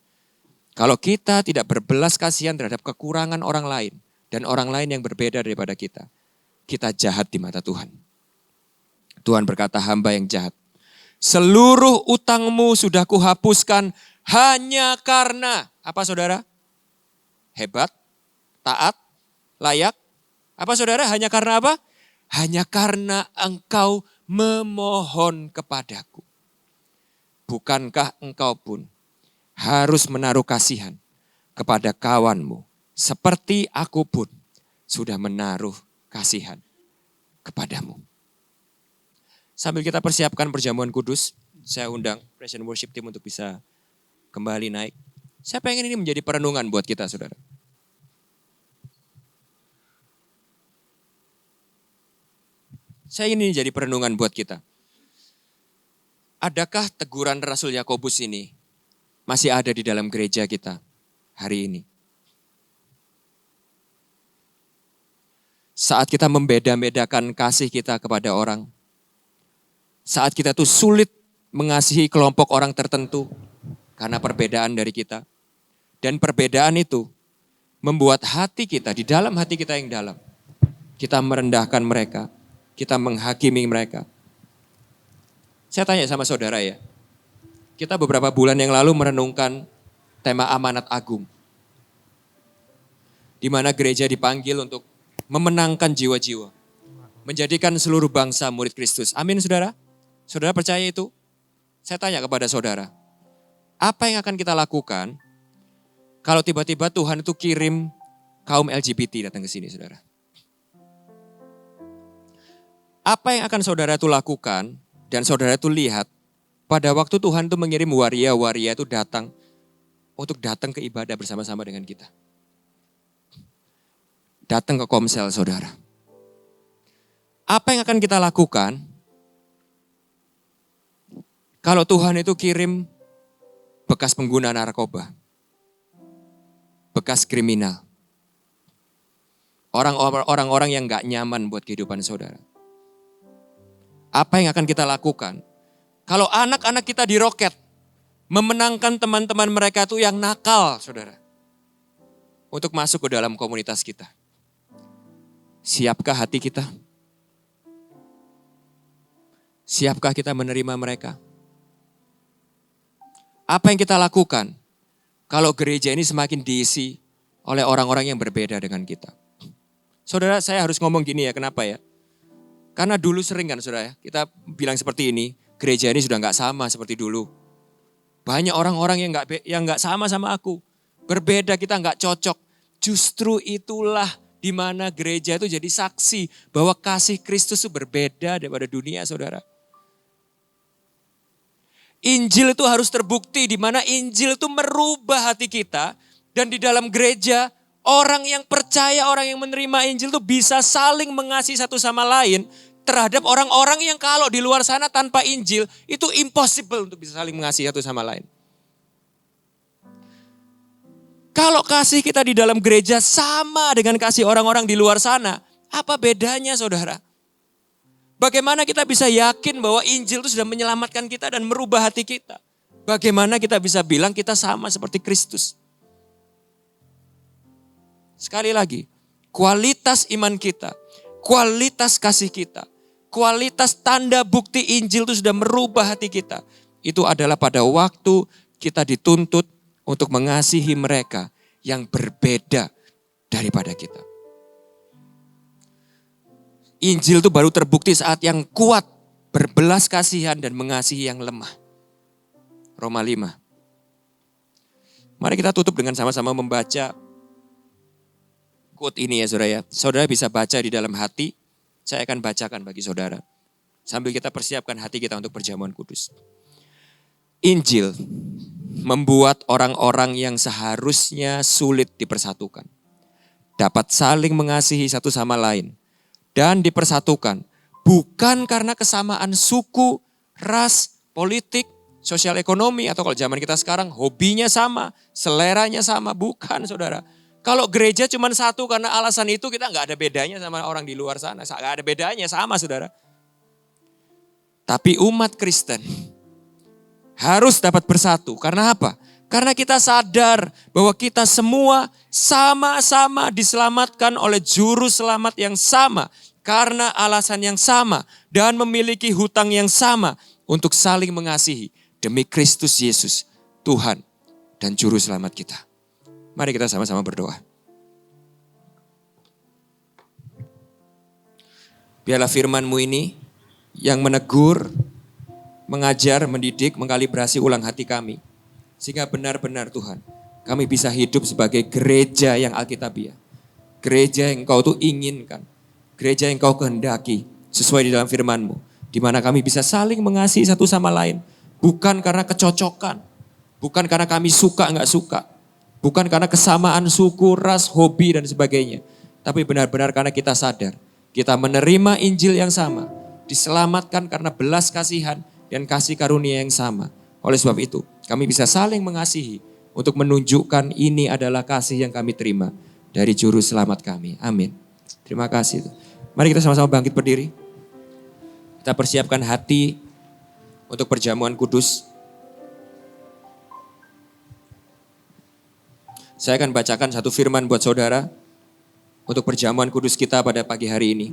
Kalau kita tidak berbelas kasihan terhadap kekurangan orang lain dan orang lain yang berbeda daripada kita, kita jahat di mata Tuhan. Tuhan berkata, hamba yang jahat. Seluruh utangmu sudah kuhapuskan hanya karena, apa saudara? Hebat, taat, layak. Apa saudara? Hanya karena apa? Hanya karena engkau memohon kepadaku. Bukankah engkau pun harus menaruh kasihan kepada kawanmu seperti aku pun sudah menaruh kasihan kepadamu. Sambil kita persiapkan perjamuan kudus, saya undang Praise and Worship Team untuk bisa kembali naik. Saya pengen ini menjadi perenungan buat kita saudara. Saya ingin ini jadi perenungan buat kita. Adakah teguran Rasul Yakobus ini masih ada di dalam gereja kita hari ini? Saat kita membeda-bedakan kasih kita kepada orang. Saat kita tuh sulit mengasihi kelompok orang tertentu karena perbedaan dari kita. Dan perbedaan itu membuat hati kita, di dalam hati kita yang dalam. Kita merendahkan mereka, kita menghakimi mereka. Saya tanya sama saudara ya, kita beberapa bulan yang lalu merenungkan tema amanat agung. Di mana gereja dipanggil untuk memenangkan jiwa-jiwa. Menjadikan seluruh bangsa murid Kristus. Amin saudara? Saudara percaya itu? Saya tanya kepada saudara, apa yang akan kita lakukan kalau tiba-tiba Tuhan itu kirim kaum LGBT datang ke sini saudara? Apa yang akan saudara itu lakukan dan saudara itu lihat pada waktu Tuhan itu mengirim waria-waria itu datang untuk datang ke ibadah bersama-sama dengan kita. Datang ke komsel saudara. Apa yang akan kita lakukan kalau Tuhan itu kirim bekas pengguna narkoba, bekas kriminal, orang-orang yang gak nyaman buat kehidupan saudara. Apa yang akan kita lakukan kalau anak-anak kita diroket, memenangkan teman-teman mereka itu yang nakal saudara, untuk masuk ke dalam komunitas kita? Siapkah hati kita? Siapkah kita menerima mereka? Apa yang kita lakukan kalau gereja ini semakin diisi oleh orang-orang yang berbeda dengan kita? Saudara, saya harus ngomong gini ya, kenapa ya? Karena dulu sering kan saudara ya, kita bilang seperti ini, gereja ini sudah gak sama seperti dulu. Banyak orang-orang yang gak sama aku. Berbeda, kita gak cocok. Justru itulah di mana gereja itu jadi saksi bahwa kasih Kristus itu berbeda daripada dunia saudara. Injil itu harus terbukti di mana Injil itu merubah hati kita. Dan di dalam gereja, orang yang percaya, orang yang menerima Injil itu bisa saling mengasihi satu sama lain terhadap orang-orang yang kalau di luar sana tanpa Injil itu impossible untuk bisa saling mengasihi satu sama lain. Kalau kasih kita di dalam gereja sama dengan kasih orang-orang di luar sana, apa bedanya saudara? Bagaimana kita bisa yakin bahwa Injil itu sudah menyelamatkan kita dan merubah hati kita? Bagaimana kita bisa bilang kita sama seperti Kristus? Sekali lagi, kualitas iman kita, kualitas kasih kita, kualitas tanda bukti Injil itu sudah merubah hati kita. Itu adalah pada waktu kita dituntut untuk mengasihi mereka yang berbeda daripada kita. Injil itu baru terbukti saat yang kuat berbelas kasihan dan mengasihi yang lemah. Roma 5. Mari kita tutup dengan sama-sama membaca quote ini ya saudara ya. Saudara bisa baca di dalam hati, saya akan bacakan bagi saudara. Sambil kita persiapkan hati kita untuk perjamuan kudus. Injil membuat orang-orang yang seharusnya sulit dipersatukan dapat saling mengasihi satu sama lain dan dipersatukan bukan karena kesamaan suku, ras, politik, sosial ekonomi, atau kalau zaman kita sekarang hobinya sama, seleranya sama, bukan saudara. Kalau gereja cuma satu karena alasan itu kita nggak ada bedanya sama orang di luar sana, nggak ada bedanya, sama saudara. Tapi umat Kristen harus dapat bersatu. Karena apa? Karena kita sadar bahwa kita semua sama-sama diselamatkan oleh juru selamat yang sama. Karena alasan yang sama dan memiliki hutang yang sama untuk saling mengasihi demi Kristus Yesus, Tuhan dan juru selamat kita. Mari kita sama-sama berdoa. Biarlah firman-Mu ini yang menegur, mengajar, mendidik, mengkalibrasi ulang hati kami. Sehingga benar-benar Tuhan, kami bisa hidup sebagai gereja yang alkitabiah. Gereja yang Engkau tuh inginkan. Gereja yang Engkau kehendaki sesuai di dalam firman-Mu. Di mana kami bisa saling mengasihi satu sama lain. Bukan karena kecocokan. Bukan karena kami suka enggak suka. Bukan karena kesamaan suku, ras, hobi dan sebagainya. Tapi benar-benar karena kita sadar. Kita menerima Injil yang sama. Diselamatkan karena belas kasihan dan kasih karunia yang sama. Oleh sebab itu, kami bisa saling mengasihi untuk menunjukkan ini adalah kasih yang kami terima dari juru selamat kami. Amin. Terima kasih. Mari kita sama-sama bangkit berdiri. Kita persiapkan hati untuk perjamuan kudus. Saya akan bacakan satu firman buat saudara untuk perjamuan kudus kita pada pagi hari ini.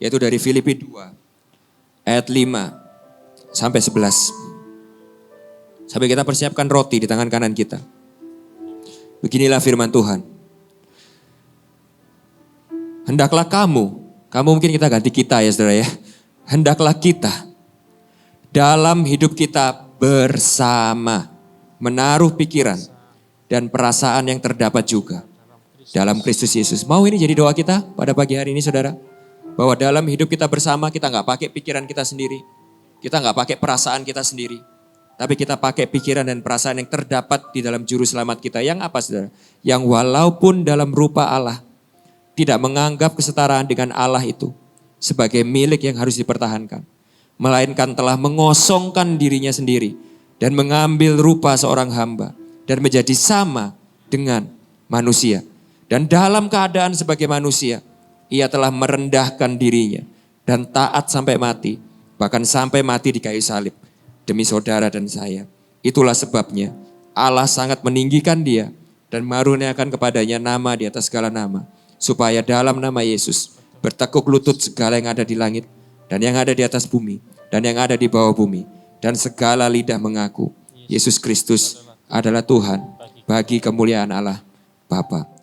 Yaitu dari Filipi 2 ayat 5 sampai 11. Sampai kita persiapkan roti di tangan kanan kita. Beginilah firman Tuhan. Hendaklah kamu mungkin kita ganti kita ya saudara ya. Hendaklah kita dalam hidup kita bersama menaruh pikiran dan perasaan yang terdapat juga dalam Kristus Yesus. Mau ini jadi doa kita pada pagi hari ini saudara? Bahwa dalam hidup kita bersama kita gak pakai pikiran kita sendiri. Kita gak pakai perasaan kita sendiri. Tapi kita pakai pikiran dan perasaan yang terdapat di dalam juru selamat kita. Yang apa saudara? Yang walaupun dalam rupa Allah, tidak menganggap kesetaraan dengan Allah itu sebagai milik yang harus dipertahankan. Melainkan telah mengosongkan dirinya sendiri dan mengambil rupa seorang hamba dan menjadi sama dengan manusia. Dan dalam keadaan sebagai manusia, ia telah merendahkan dirinya dan taat sampai mati, bahkan sampai mati di kayu salib demi saudara dan saya. Itulah sebabnya Allah sangat meninggikan dia dan mengaruniakan kepadanya nama di atas segala nama, supaya dalam nama Yesus bertekuk lutut segala yang ada di langit dan yang ada di atas bumi dan yang ada di bawah bumi, dan segala lidah mengaku Yesus Kristus adalah Tuhan, bagi kemuliaan Allah Bapa.